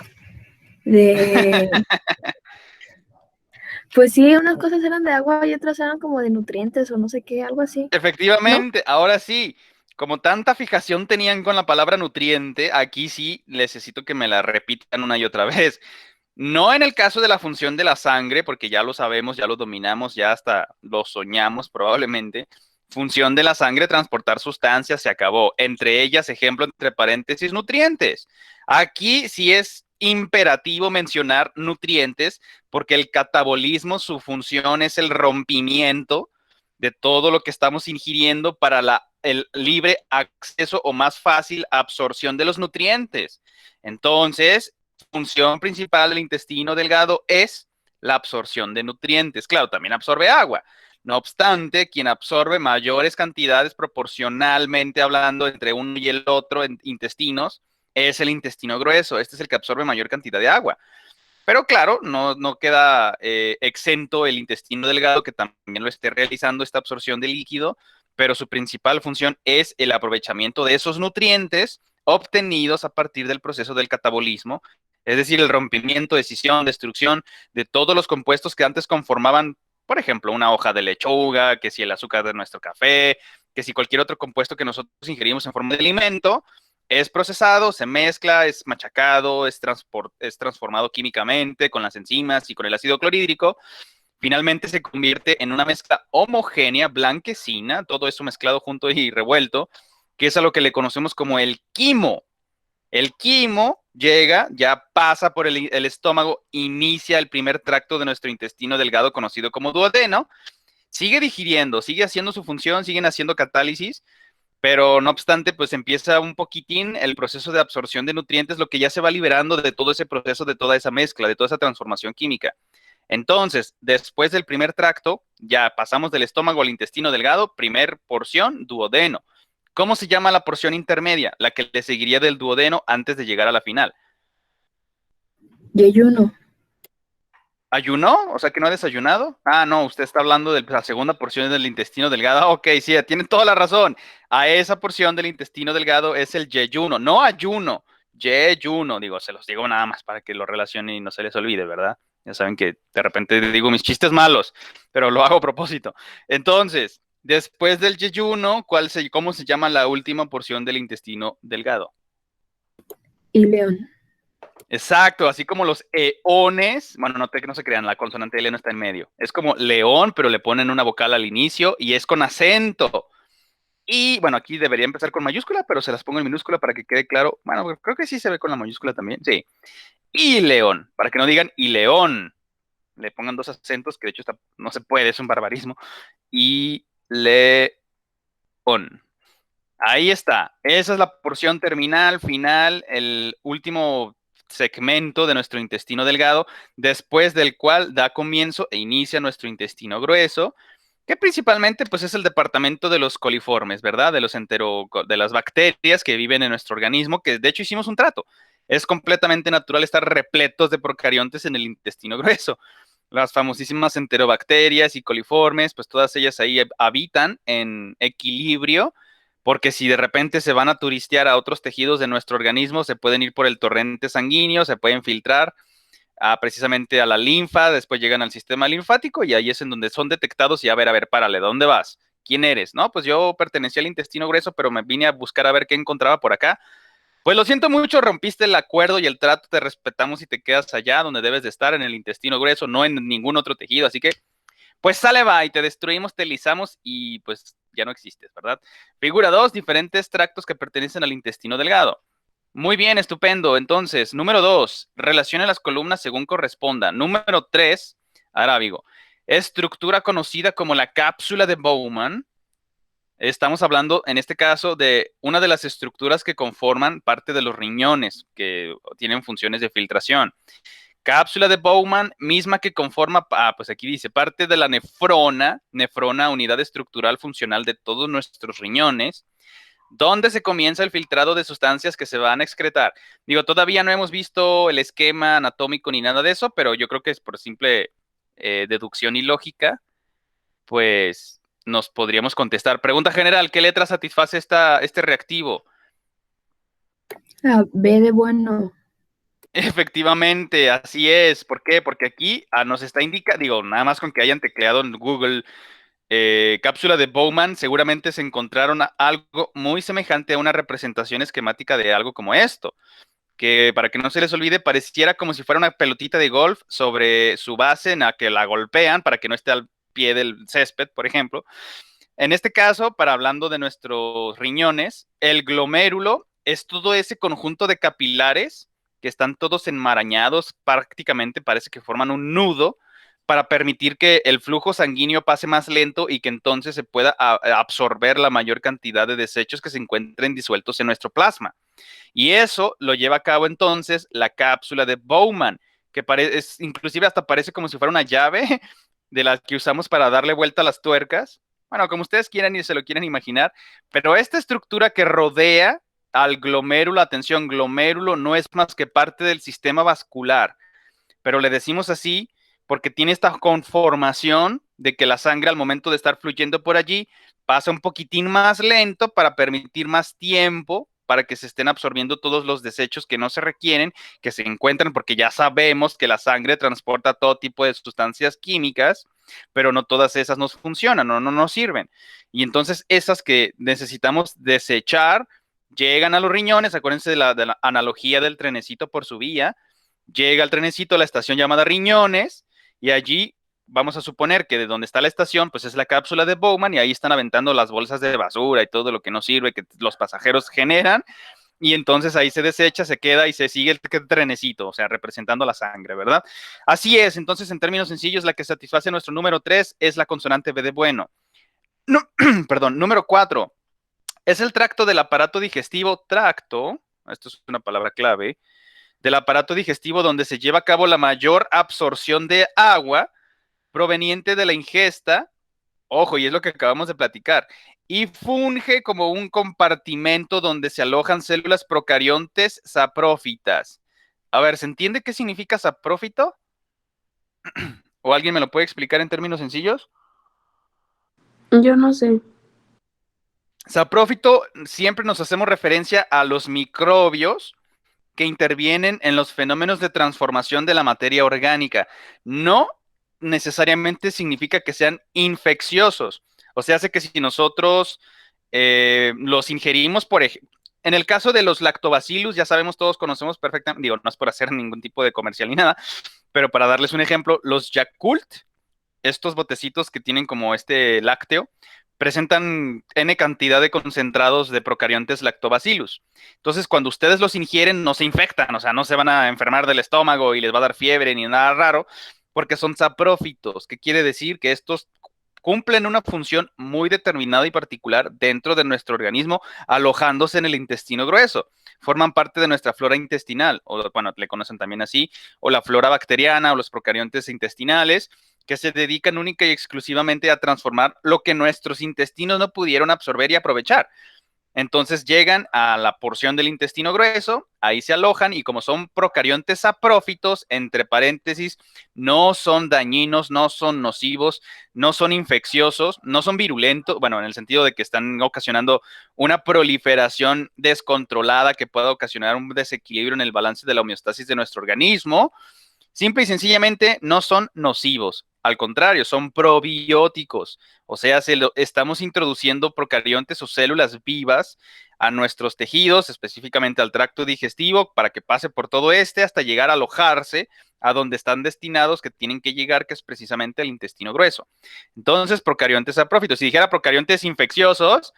Speaker 7: De, pues sí, unas cosas eran de agua y otras eran como de nutrientes o no sé qué, algo así, ¿no?
Speaker 1: Efectivamente, ahora sí, como tanta fijación tenían con la palabra nutriente, aquí sí necesito que me la repitan una y otra vez. No en el caso de la función de la sangre, porque ya lo sabemos, ya lo dominamos, ya hasta lo soñamos probablemente. Función de la sangre, transportar sustancias, se acabó. Entre ellas, ejemplo, entre paréntesis, nutrientes. Aquí sí es imperativo mencionar nutrientes, porque el catabolismo, su función es el rompimiento de todo lo que estamos ingiriendo para el libre acceso o más fácil absorción de los nutrientes. Entonces, función principal del intestino delgado es la absorción de nutrientes. Claro, también absorbe agua. No obstante, quien absorbe mayores cantidades proporcionalmente hablando entre uno y el otro en intestinos es el intestino grueso. Este es el que absorbe mayor cantidad de agua. Pero claro, no queda exento el intestino delgado que también lo esté realizando esta absorción de líquido, pero su principal función es el aprovechamiento de esos nutrientes obtenidos a partir del proceso del catabolismo, es decir, el rompimiento, decisión, destrucción de todos los compuestos que antes conformaban, por ejemplo, una hoja de lechuga, que si el azúcar de nuestro café, que si cualquier otro compuesto que nosotros ingerimos en forma de alimento, es procesado, se mezcla, es machacado, es transformado químicamente con las enzimas y con el ácido clorhídrico. Finalmente se convierte en una mezcla homogénea, blanquecina, todo eso mezclado junto y revuelto, que es a lo que le conocemos como el quimo. El quimo llega, ya pasa por el estómago, inicia el primer tracto de nuestro intestino delgado conocido como duodeno, sigue digiriendo, sigue haciendo su función, siguen haciendo catálisis, pero no obstante, pues empieza un poquitín el proceso de absorción de nutrientes, lo que ya se va liberando de todo ese proceso, de toda esa mezcla, de toda esa transformación química. Entonces, después del primer tracto, ya pasamos del estómago al intestino delgado, primer porción, duodeno. ¿Cómo se llama la porción intermedia? La que le seguiría del duodeno antes de llegar a la final.
Speaker 7: Yeyuno.
Speaker 1: ¿Ayunó? O sea, que no ha desayunado. Ah, no, usted está hablando de la segunda porción del intestino delgado. Ah, ok, sí, tiene toda la razón. A esa porción del intestino delgado es el yeyuno, no ayuno, yeyuno. Digo, se los digo nada más para que lo relacionen y no se les olvide, ¿verdad? Ya saben que de repente digo mis chistes malos, pero lo hago a propósito. Entonces, después del yeyuno, ¿cómo se llama la última porción del intestino delgado?
Speaker 7: Y león.
Speaker 1: Exacto, así como los eones, bueno, no se crean, la consonante L no está en medio. Es como león, pero le ponen una vocal al inicio y es con acento. Y bueno, aquí debería empezar con mayúscula, pero se las pongo en minúscula para que quede claro. Bueno, creo que sí se ve con la mayúscula también, sí. Y león, para que no digan y león. Le pongan dos acentos, que de hecho no se puede, es un barbarismo. Y león. Ahí está. Esa es la porción terminal, final, el último segmento de nuestro intestino delgado, después del cual da comienzo e inicia nuestro intestino grueso, que principalmente pues es el departamento de los coliformes, ¿verdad? De las bacterias que viven en nuestro organismo, que de hecho hicimos un trato. Es completamente natural estar repletos de procariontes en el intestino grueso. Las famosísimas enterobacterias y coliformes, pues todas ellas ahí habitan en equilibrio, porque si de repente se van a turistear a otros tejidos de nuestro organismo, se pueden ir por el torrente sanguíneo, se pueden filtrar precisamente a la linfa, después llegan al sistema linfático y ahí es en donde son detectados y a ver, párale, ¿dónde vas? ¿Quién eres? No, pues yo pertenecía al intestino grueso, pero me vine a buscar a ver qué encontraba por acá. Pues lo siento mucho, rompiste el acuerdo y el trato, te respetamos y te quedas allá donde debes de estar, en el intestino grueso, no en ningún otro tejido, así que pues sale va y te destruimos, te lisamos y pues ya no existes, ¿verdad? Figura 2, diferentes tractos que pertenecen al intestino delgado. Muy bien, estupendo. Entonces, número 2, relacione las columnas según corresponda. Número 3, arábigo, estructura conocida como la cápsula de Bowman. Estamos hablando, en este caso, de una de las estructuras que conforman parte de los riñones, que tienen funciones de filtración. Cápsula de Bowman, misma que conforma, pues aquí dice, parte de la nefrona, unidad estructural funcional de todos nuestros riñones, donde se comienza el filtrado de sustancias que se van a excretar. Digo, todavía no hemos visto el esquema anatómico ni nada de eso, pero yo creo que es por simple deducción y lógica, pues nos podríamos contestar. Pregunta general, ¿qué letra satisface este reactivo?
Speaker 7: B de bueno.
Speaker 1: Efectivamente, así es. ¿Por qué? Porque aquí nos está indicando, digo, nada más con que hayan tecleado en Google cápsula de Bowman, seguramente se encontraron algo muy semejante a una representación esquemática de algo como esto, que para que no se les olvide, pareciera como si fuera una pelotita de golf sobre su base en la que la golpean para que no esté al pie del césped, por ejemplo. En este caso, para hablando de nuestros riñones, el glomérulo es todo ese conjunto de capilares que están todos enmarañados, prácticamente parece que forman un nudo para permitir que el flujo sanguíneo pase más lento y que entonces se pueda absorber la mayor cantidad de desechos que se encuentren disueltos en nuestro plasma. Y eso lo lleva a cabo entonces la cápsula de Bowman, que inclusive hasta parece como si fuera una llave de las que usamos para darle vuelta a las tuercas. Bueno, como ustedes quieran y se lo quieran imaginar, pero esta estructura que rodea al glomérulo, atención, glomérulo no es más que parte del sistema vascular, pero le decimos así porque tiene esta conformación de que la sangre al momento de estar fluyendo por allí pasa un poquitín más lento para permitir más tiempo para que se estén absorbiendo todos los desechos que no se requieren, que se encuentran, porque ya sabemos que la sangre transporta todo tipo de sustancias químicas, pero no todas esas nos funcionan, no nos sirven. Y entonces esas que necesitamos desechar llegan a los riñones, acuérdense de la analogía del trenecito por su vía, llega el trenecito a la estación llamada riñones y allí vamos a suponer que de donde está la estación, pues es la cápsula de Bowman y ahí están aventando las bolsas de basura y todo lo que no sirve que los pasajeros generan y entonces ahí se desecha, se queda y se sigue el trenecito, o sea, representando la sangre, ¿verdad? Así es, entonces en términos sencillos, la que satisface nuestro número 3 es la consonante B de bueno. No, perdón, número 4 es el tracto del aparato digestivo, esto es una palabra clave, del aparato digestivo donde se lleva a cabo la mayor absorción de agua proveniente de la ingesta, ojo, y es lo que acabamos de platicar, y funge como un compartimento donde se alojan células procariontes saprófitas. A ver, ¿se entiende qué significa saprófito? ¿O alguien me lo puede explicar en términos sencillos?
Speaker 5: Yo no sé.
Speaker 1: Saprófito, siempre nos hacemos referencia a los microbios que intervienen en los fenómenos de transformación de la materia orgánica. No necesariamente significa que sean infecciosos. O sea, hace que si nosotros los ingerimos, por ejemplo, en el caso de los lactobacillus, ya sabemos, todos conocemos perfectamente, digo, no es por hacer ningún tipo de comercial ni nada, pero para darles un ejemplo, los Yakult, estos botecitos que tienen como este lácteo, presentan N cantidad de concentrados de procariontes lactobacillus. Entonces, cuando ustedes los ingieren, no se infectan, o sea, no se van a enfermar del estómago y les va a dar fiebre ni nada raro, porque son saprófitos, que quiere decir que estos cumplen una función muy determinada y particular dentro de nuestro organismo, alojándose en el intestino grueso. Forman parte de nuestra flora intestinal, o bueno, le conocen también así, o la flora bacteriana o los procariontes intestinales, que se dedican única y exclusivamente a transformar lo que nuestros intestinos no pudieron absorber y aprovechar. Entonces llegan a la porción del intestino grueso, ahí se alojan y como son procariontes saprófitos, entre paréntesis, no son dañinos, no son nocivos, no son infecciosos, no son virulentos, bueno, en el sentido de que están ocasionando una proliferación descontrolada que pueda ocasionar un desequilibrio en el balance de la homeostasis de nuestro organismo. Simple y sencillamente no son nocivos, al contrario, son probióticos, o sea, estamos introduciendo procariontes o células vivas a nuestros tejidos, específicamente al tracto digestivo, para que pase por todo hasta llegar a alojarse a donde están destinados, que tienen que llegar, que es precisamente el intestino grueso. Entonces, procariontes saprófitos. Si dijera procariontes infecciosos,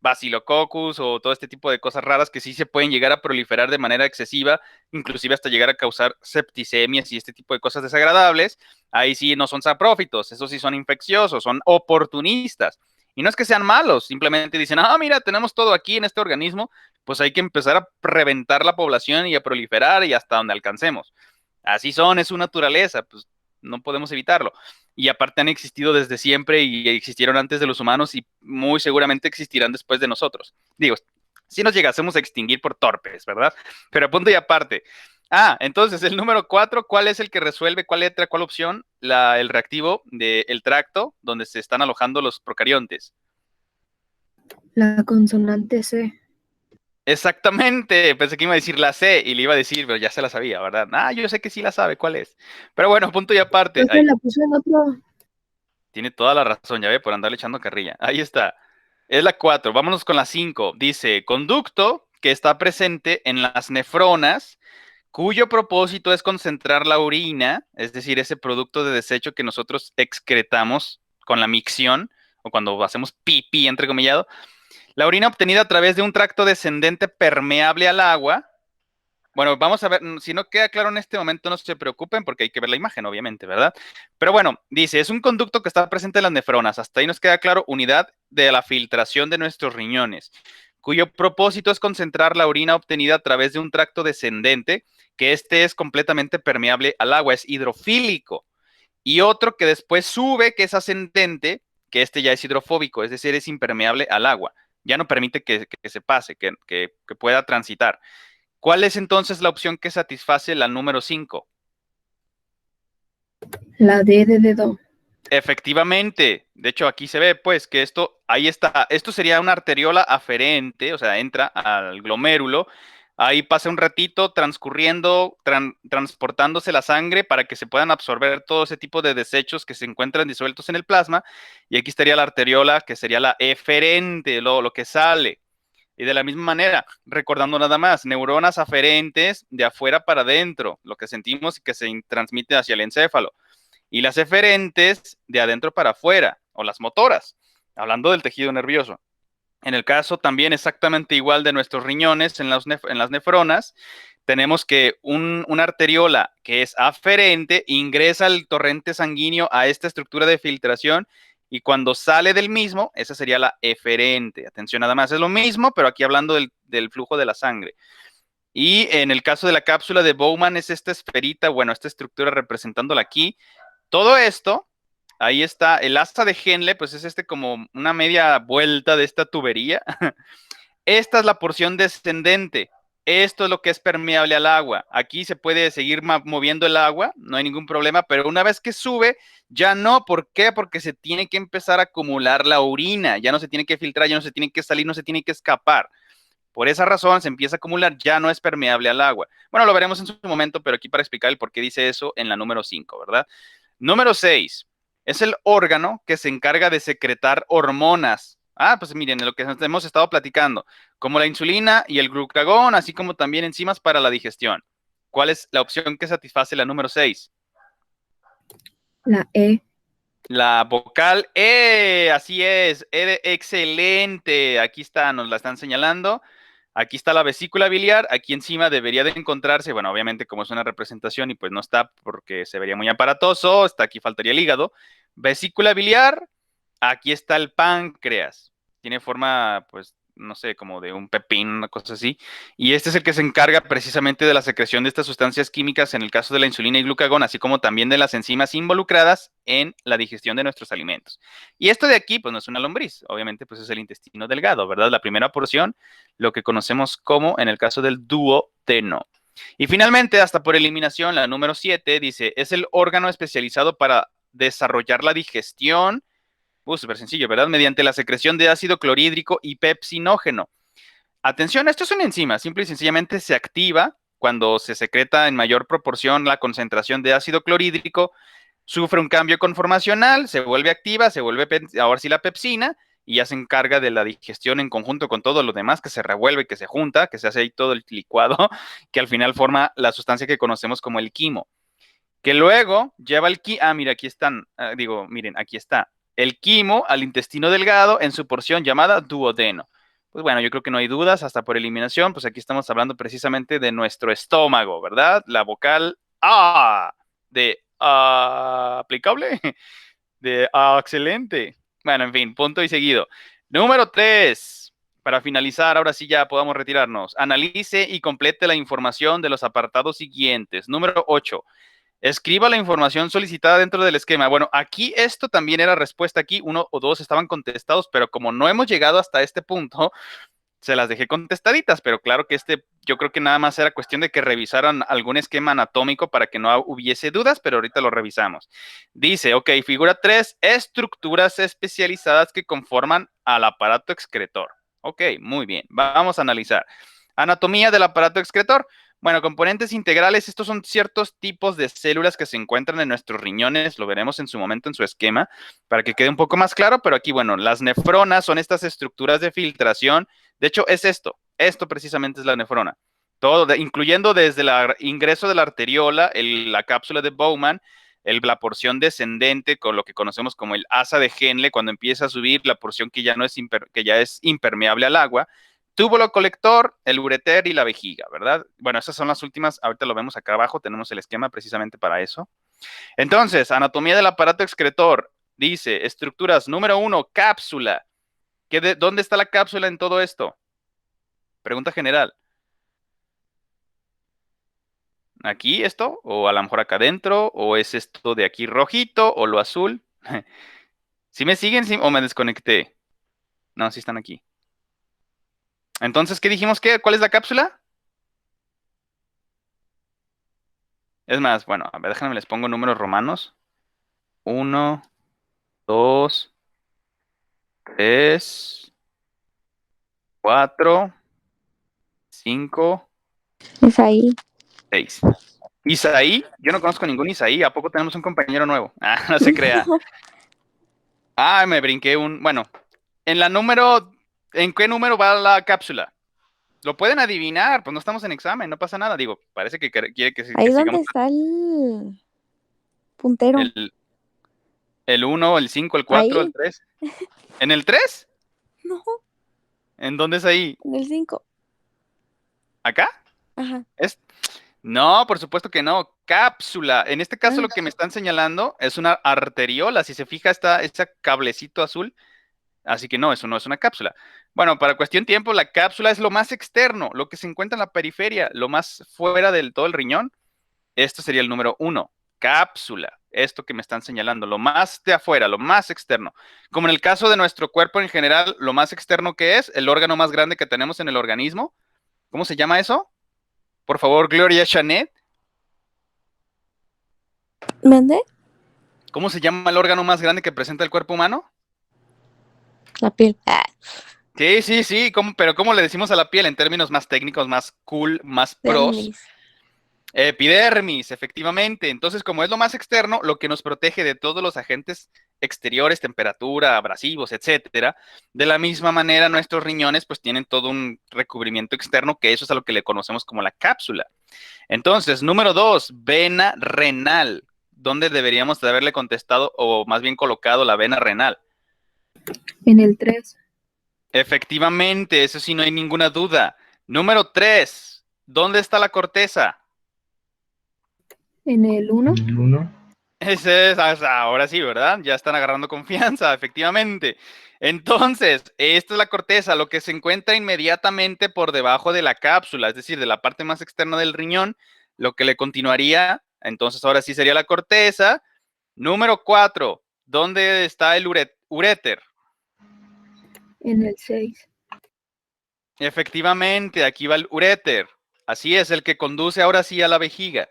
Speaker 1: Basilococcus o todo este tipo de cosas raras que sí se pueden llegar a proliferar de manera excesiva, inclusive hasta llegar a causar septicemias y este tipo de cosas desagradables, ahí sí no son saprófitos, esos sí son infecciosos, son oportunistas. Y no es que sean malos, simplemente dicen, mira, tenemos todo aquí en este organismo, pues hay que empezar a reventar la población y a proliferar y hasta donde alcancemos. Así son, es su naturaleza, pues no podemos evitarlo. Y aparte han existido desde siempre y existieron antes de los humanos y muy seguramente existirán después de nosotros. Digo, si nos llegásemos a extinguir por torpes, ¿verdad? Pero a punto y aparte. Entonces el número 4, ¿cuál es el que resuelve, cuál letra, cuál opción? El reactivo del tracto donde se están alojando los procariontes.
Speaker 7: La consonante C.
Speaker 1: Exactamente, pensé que iba a decir la C y le iba a decir, pero ya se la sabía, ¿verdad? Yo sé que sí la sabe, ¿cuál es? Pero bueno, punto y aparte.
Speaker 7: Profe, la puso en otro.
Speaker 1: Tiene toda la razón, ya ve, por andarle echando carrilla. Ahí está. Es la 4. Vámonos con la 5. Dice, conducto que está presente en las nefronas, cuyo propósito es concentrar la orina, es decir, ese producto de desecho que nosotros excretamos con la micción, o cuando hacemos pipí, entrecomillado. La orina obtenida a través de un tracto descendente permeable al agua. Bueno, vamos a ver, si no queda claro en este momento, no se preocupen porque hay que ver la imagen, obviamente, ¿verdad? Pero bueno, dice, es un conducto que está presente en las nefronas. Hasta ahí nos queda claro, unidad de la filtración de nuestros riñones, cuyo propósito es concentrar la orina obtenida a través de un tracto descendente, que es completamente permeable al agua, es hidrofílico. Y otro que después sube, que es ascendente, que ya es hidrofóbico, es decir, es impermeable al agua. Ya no permite que se pase, que pueda transitar. ¿Cuál es entonces la opción que satisface la número 5?
Speaker 7: La D de dedo.
Speaker 1: Efectivamente. De hecho, aquí se ve, pues, que ahí está. Esto sería una arteriola aferente, o sea, entra al glomérulo. Ahí pasa un ratito transcurriendo, transportándose la sangre para que se puedan absorber todo ese tipo de desechos que se encuentran disueltos en el plasma. Y aquí estaría la arteriola, que sería la eferente, lo que sale. Y de la misma manera, recordando nada más, neuronas aferentes de afuera para adentro, lo que sentimos y que se transmite hacia el encéfalo. Y las eferentes de adentro para afuera, o las motoras, hablando del tejido nervioso. En el caso también exactamente igual de nuestros riñones en las nefronas, tenemos que una arteriola que es aferente ingresa el torrente sanguíneo a esta estructura de filtración y cuando sale del mismo, esa sería la eferente. Atención nada más, es lo mismo, pero aquí hablando del flujo de la sangre. Y en el caso de la cápsula de Bowman es esta esferita, bueno, esta estructura representándola aquí. Todo esto, ahí está, el asta de Henle, pues es como una media vuelta de esta tubería. Esta es la porción descendente. Esto es lo que es permeable al agua. Aquí se puede seguir moviendo el agua, no hay ningún problema, pero una vez que sube, ya no. ¿Por qué? Porque se tiene que empezar a acumular la orina. Ya no se tiene que filtrar, ya no se tiene que salir, no se tiene que escapar. Por esa razón se empieza a acumular, ya no es permeable al agua. Bueno, lo veremos en su momento, pero aquí para explicar el por qué dice eso en la número 5, ¿verdad? Número 6. Es el órgano que se encarga de secretar hormonas. Pues miren, de lo que hemos estado platicando, como la insulina y el glucagón, así como también enzimas para la digestión. ¿Cuál es la opción que satisface la número 6?
Speaker 7: La E.
Speaker 1: La vocal E, así es, excelente. Aquí está, nos la están señalando. Aquí está la vesícula biliar, aquí encima debería de encontrarse, bueno, obviamente como es una representación y pues no está porque se vería muy aparatoso, aquí faltaría el hígado. Vesícula biliar, Aquí está el páncreas. Tiene forma, pues, no sé, como de un pepino, una cosa así. Y este es el que se encarga precisamente de la secreción de estas sustancias químicas en el caso de la insulina y glucagón, así como también de las enzimas involucradas en la digestión de nuestros alimentos. Y esto de aquí, pues, no es una lombriz. Obviamente, pues, es el intestino delgado, ¿verdad? La primera porción, lo que conocemos como, en el caso del duodeno. Y finalmente, hasta por eliminación, la número 7 dice, es el órgano especializado para desarrollar la digestión. Súper sencillo, ¿verdad? Mediante la secreción de ácido clorhídrico y pepsinógeno. Atención, esto es una enzima, simple y sencillamente se activa cuando se secreta en mayor proporción la concentración de ácido clorhídrico, sufre un cambio conformacional, se vuelve activa, se vuelve ahora sí la pepsina y ya se encarga de la digestión en conjunto con todo lo demás que se revuelve, que se junta, que se hace ahí todo el licuado, que al final forma la sustancia que conocemos como el quimo, que luego lleva el quimo. Ah, mira, aquí están, miren, aquí está el quimo al intestino delgado en su porción llamada duodeno. Pues bueno, yo creo que no hay dudas, hasta por eliminación, pues aquí estamos hablando precisamente de nuestro estómago, ¿verdad? La vocal A de aplicable, de excelente. Bueno, en fin, punto y seguido. Número 3, para finalizar, ahora sí ya podamos retirarnos. Analice y complete la información de los apartados siguientes. Número 8. Escriba la información solicitada dentro del esquema. Bueno, aquí esto también era respuesta. Aquí 1 o 2 estaban contestados, pero como no hemos llegado hasta este punto, se las dejé contestaditas. Pero claro que yo creo que nada más era cuestión de que revisaran algún esquema anatómico para que no hubiese dudas, pero ahorita lo revisamos. Dice, ok, figura 3, estructuras especializadas que conforman al aparato excretor. Ok, muy bien. Vamos a analizar. Anatomía del aparato excretor. Bueno, componentes integrales, estos son ciertos tipos de células que se encuentran en nuestros riñones, lo veremos en su momento en su esquema, para que quede un poco más claro, pero aquí, bueno, las nefronas son estas estructuras de filtración, de hecho es esto precisamente es la nefrona, todo, incluyendo desde el ingreso de la arteriola, la cápsula de Bowman, la porción descendente, con lo que conocemos como el asa de Henle, cuando empieza a subir la porción que ya es impermeable al agua, túbulo colector, el ureter y la vejiga, ¿verdad? Bueno, esas son las últimas, ahorita lo vemos acá abajo, tenemos el esquema precisamente para eso. Entonces, anatomía del aparato excretor, dice, estructuras, número 1, cápsula. ¿Dónde está la cápsula en todo esto? Pregunta general. ¿Aquí esto? ¿O a lo mejor acá adentro? ¿O es esto de aquí rojito? ¿O lo azul? ¿Sí me siguen o me desconecté? No, sí están aquí. Entonces, ¿qué dijimos que? ¿Cuál es la cápsula? Es más, bueno, a ver, déjenme les pongo números romanos. 1, 2, 3, 4, 5,
Speaker 2: Es ahí.
Speaker 1: 6. Isaí, yo no conozco ningún Isaí. ¿A poco tenemos un compañero nuevo? Ah, no se crea. Ah, me brinqué bueno, ¿en qué número va la cápsula? Lo pueden adivinar, pues no estamos en examen, no pasa nada. Digo, parece que quiere que
Speaker 2: Ahí donde
Speaker 1: sigamos
Speaker 2: está el puntero.
Speaker 1: el 1, el 5, el 4,
Speaker 2: Ahí.
Speaker 1: el 3. ¿En el 3?
Speaker 2: No,
Speaker 1: ¿En dónde es ahí?
Speaker 2: en el 5.
Speaker 1: ¿Acá?
Speaker 2: Ajá.
Speaker 1: No, por supuesto que no. Cápsula. En este caso lo que me están señalando es una arteriola. Si se fija, está ese cablecito azul. Así que no, eso no es una cápsula. Bueno, para cuestión tiempo, la cápsula es lo más externo, lo que se encuentra en la periferia, lo más fuera del todo el riñón. Esto sería el número 1, cápsula. Esto que me están señalando, lo más de afuera, lo más externo. Como en el caso de nuestro cuerpo en general, lo más externo que es, el órgano más grande que tenemos en el organismo. ¿Cómo se llama eso? Por favor, Gloria Chanet.
Speaker 2: ¿Mande?
Speaker 1: ¿Cómo se llama el órgano más grande que presenta el cuerpo humano?
Speaker 2: La piel. Ah,
Speaker 1: Sí, pero ¿cómo le decimos a la piel en términos más técnicos, más cool, más pros?
Speaker 2: dermis.
Speaker 1: Epidermis, efectivamente. Entonces, como es lo más externo, lo que nos protege de todos los agentes exteriores, temperatura, abrasivos, etcétera, de la misma manera nuestros riñones pues tienen todo un recubrimiento externo, que eso es a lo que le conocemos como la cápsula. Entonces, número 2, vena renal. ¿Dónde deberíamos de haberle contestado o más bien colocado la vena renal?
Speaker 7: En el 3.
Speaker 1: Efectivamente, eso sí no hay ninguna duda. Número 3, ¿dónde está la corteza?
Speaker 7: En el 1.
Speaker 8: El 1.
Speaker 1: Ese es, ahora sí, ¿verdad? Ya están agarrando confianza, efectivamente. Entonces, esta es la corteza, lo que se encuentra inmediatamente por debajo de la cápsula, es decir, de la parte más externa del riñón, lo que le continuaría, entonces ahora sí sería la corteza. Número 4, ¿dónde está el uréter?
Speaker 7: En el 6.
Speaker 1: Efectivamente, aquí va el uréter. Así es, el que conduce ahora sí a la vejiga.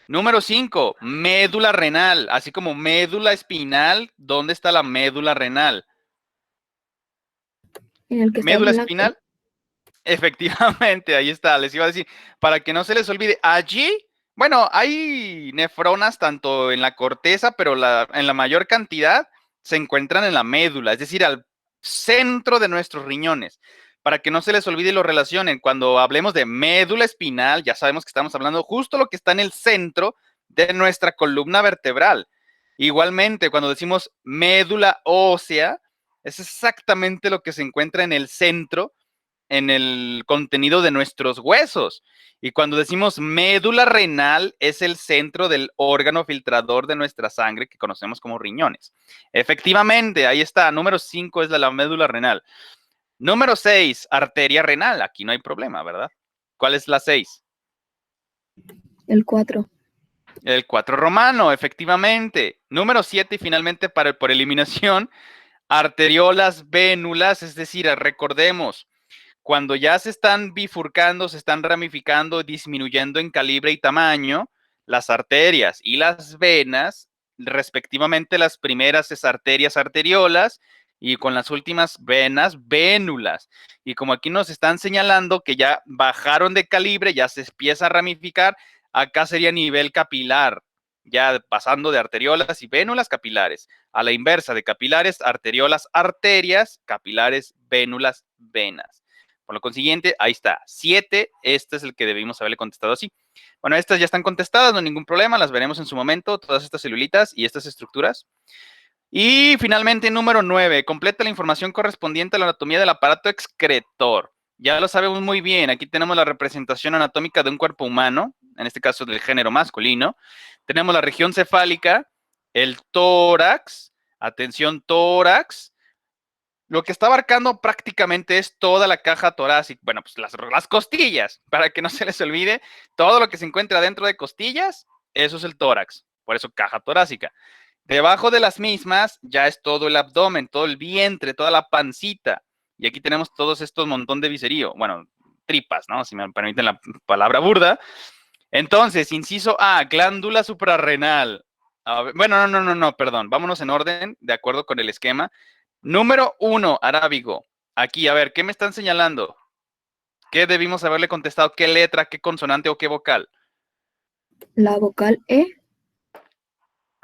Speaker 1: Número 5, médula renal, así como médula espinal, ¿dónde está la médula renal?
Speaker 7: En el que está
Speaker 1: Médula
Speaker 7: blanco.
Speaker 1: espinal, efectivamente, ahí está, les iba a decir, para que no se les olvide, allí, bueno, hay nefronas tanto en la corteza, pero en la mayor cantidad se encuentran en la médula, es decir, al centro de nuestros riñones. Para que no se les olvide y lo relacionen, cuando hablemos de médula espinal, ya sabemos que estamos hablando justo lo que está en el centro de nuestra columna vertebral. Igualmente, cuando decimos médula ósea, es exactamente lo que se encuentra en el centro, en el contenido de nuestros huesos. Y cuando decimos médula renal, es el centro del órgano filtrador de nuestra sangre que conocemos como riñones. Efectivamente, ahí está. Número 5 es la médula renal. Número 6, arteria renal. Aquí no hay problema, ¿verdad? ¿Cuál es la 6?
Speaker 7: El 4.
Speaker 1: El 4 romano, efectivamente. Número 7 y finalmente por eliminación, arteriolas vénulas, es decir, recordemos, cuando ya se están bifurcando, se están ramificando, disminuyendo en calibre y tamaño, las arterias y las venas, respectivamente las primeras es arterias arteriolas y con las últimas venas vénulas. Y como aquí nos están señalando que ya bajaron de calibre, ya se empieza a ramificar, acá sería nivel capilar, ya pasando de arteriolas y vénulas capilares. A la inversa de capilares, arteriolas, arterias, capilares, vénulas, venas. Por lo consiguiente, ahí está, 7, este es el que debimos haberle contestado así. Bueno, estas ya están contestadas, no hay ningún problema, las veremos en su momento, todas estas celulitas y estas estructuras. Y finalmente, número 9, completa la información correspondiente a la anatomía del aparato excretor. Ya lo sabemos muy bien, aquí tenemos la representación anatómica de un cuerpo humano, en este caso del género masculino. Tenemos la región cefálica, el tórax, atención tórax. Lo que está abarcando prácticamente es toda la caja torácica, bueno, pues las costillas, para que no se les olvide, todo lo que se encuentra dentro de costillas, eso es el tórax, por eso caja torácica. Debajo de las mismas ya es todo el abdomen, todo el vientre, toda la pancita, y aquí tenemos todos estos montón de viscerío, bueno, tripas, ¿no? Si me permiten la palabra burda. Entonces, inciso A, glándula suprarrenal. Bueno, no, perdón, vámonos en orden, de acuerdo con el esquema. Número 1, arábigo. Aquí, a ver, ¿qué me están señalando? ¿Qué debimos haberle contestado? ¿Qué letra, qué consonante o qué vocal?
Speaker 7: La vocal E.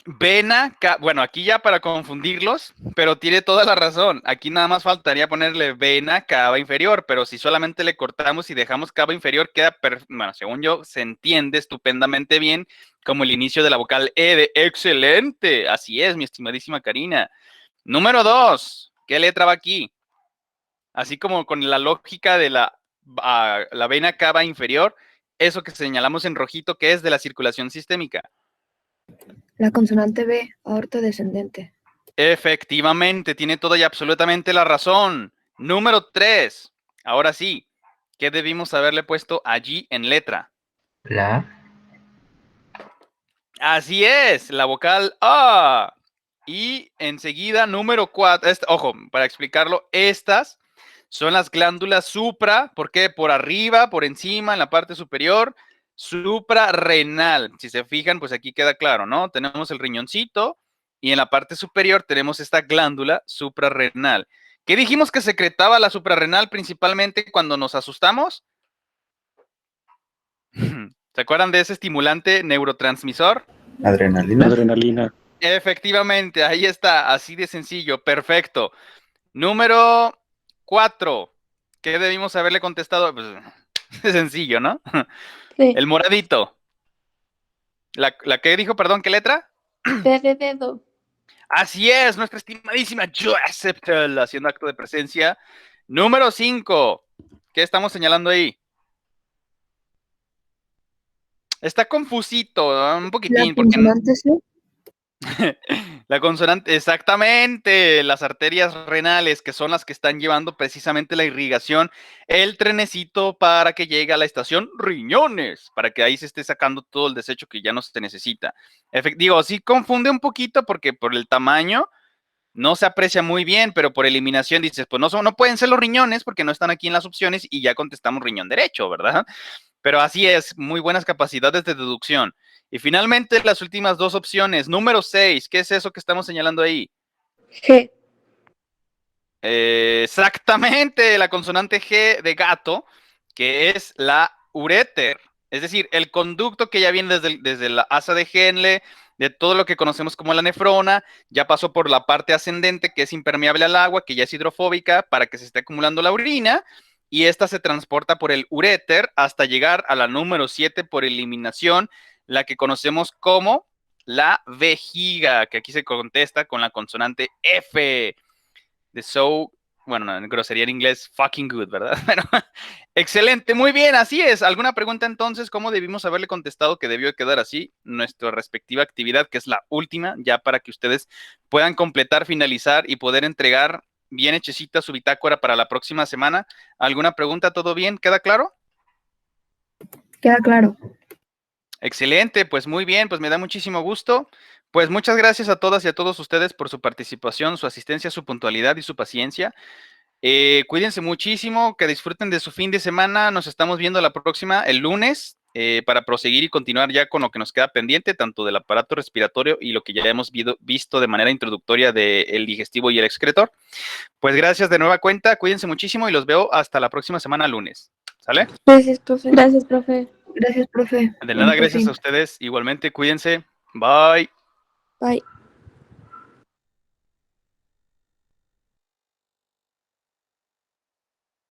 Speaker 1: Vena, bueno, aquí ya para confundirlos, pero tiene toda la razón. Aquí nada más faltaría ponerle vena cava inferior, pero si solamente le cortamos y dejamos cava inferior, queda, bueno, según yo, se entiende estupendamente bien como el inicio de la vocal E de excelente. Así es, mi estimadísima Karina. Número 2, ¿qué letra va aquí? Así como con la lógica de la vena cava inferior, eso que señalamos en rojito que es de la circulación sistémica.
Speaker 7: La consonante B, aorta descendente.
Speaker 1: Efectivamente, tiene toda y absolutamente la razón. Número 3. Ahora sí, ¿qué debimos haberle puesto allí en letra?
Speaker 8: La
Speaker 1: Así es, la vocal A. Y enseguida, número 4. Ojo, para explicarlo, estas son las glándulas supra, ¿por qué? Por arriba, por encima, en la parte superior, suprarrenal. Si se fijan, pues aquí queda claro, ¿no? Tenemos el riñoncito y en la parte superior tenemos esta glándula suprarrenal. ¿Qué dijimos que secretaba la suprarrenal principalmente cuando nos asustamos? ¿Se acuerdan de ese estimulante neurotransmisor?
Speaker 8: adrenalina.
Speaker 6: Adrenalina.
Speaker 1: Efectivamente, ahí está, así de sencillo, perfecto. Número 4. ¿Qué debimos haberle contestado? Pues es sencillo, ¿no?
Speaker 2: Sí.
Speaker 1: El moradito. ¿La que dijo, perdón, qué letra?
Speaker 2: D de dedo.
Speaker 1: Así es, nuestra estimadísima Joseph Tell, haciendo acto de presencia. Número 5. ¿Qué estamos señalando ahí? Está confusito, un
Speaker 7: La
Speaker 1: poquitín, porque
Speaker 7: consonante C.
Speaker 1: La consonante, exactamente, las arterias renales, que son las que están llevando precisamente la irrigación, el trenecito para que llegue a la estación riñones, para que ahí se esté sacando todo el desecho que ya no se necesita. Digo, sí confunde un poquito porque por el tamaño no se aprecia muy bien, pero por eliminación dices, pues no pueden ser los riñones porque no están aquí en las opciones y ya contestamos riñón derecho, ¿verdad? Pero así es, muy buenas capacidades de deducción. Y finalmente, las últimas dos opciones. Número 6, ¿qué es eso que estamos señalando ahí?
Speaker 2: G.
Speaker 1: Exactamente, la consonante G de gato, que es la uréter. Es decir, el conducto que ya viene desde la asa de Henle, de todo lo que conocemos como la nefrona, ya pasó por la parte ascendente, que es impermeable al agua, que ya es hidrofóbica, para que se esté acumulando la orina, y esta se transporta por el uréter hasta llegar a la número 7 por eliminación, la que conocemos como la vejiga, que aquí se contesta con la consonante F de bueno, en grosería en inglés, fucking good, ¿verdad? Bueno, excelente, muy bien, así es. ¿Alguna pregunta entonces? ¿Cómo debimos haberle contestado que debió quedar así nuestra respectiva actividad, que es la última, ya para que ustedes puedan completar, finalizar y poder entregar bien hechecita su bitácora para la próxima semana? ¿Alguna pregunta? ¿Todo bien? ¿Queda claro?
Speaker 7: Queda claro.
Speaker 1: Excelente, pues muy bien, pues me da muchísimo gusto. Pues muchas gracias a todas y a todos ustedes por su participación, su asistencia, su puntualidad y su paciencia. Cuídense muchísimo, que disfruten de su fin de semana. Nos estamos viendo la próxima, el lunes, para proseguir y continuar ya con lo que nos queda pendiente, tanto del aparato respiratorio y lo que ya hemos visto de manera introductoria del digestivo y el excretor. Pues gracias de nueva cuenta, cuídense muchísimo y los veo hasta la próxima semana lunes. ¿Sale?
Speaker 2: Gracias, profe.
Speaker 5: Gracias, profe.
Speaker 7: Gracias, profe.
Speaker 1: De nada,
Speaker 7: Bonito
Speaker 1: gracias
Speaker 7: fin.
Speaker 1: a ustedes. Igualmente, cuídense. Bye.
Speaker 2: Bye.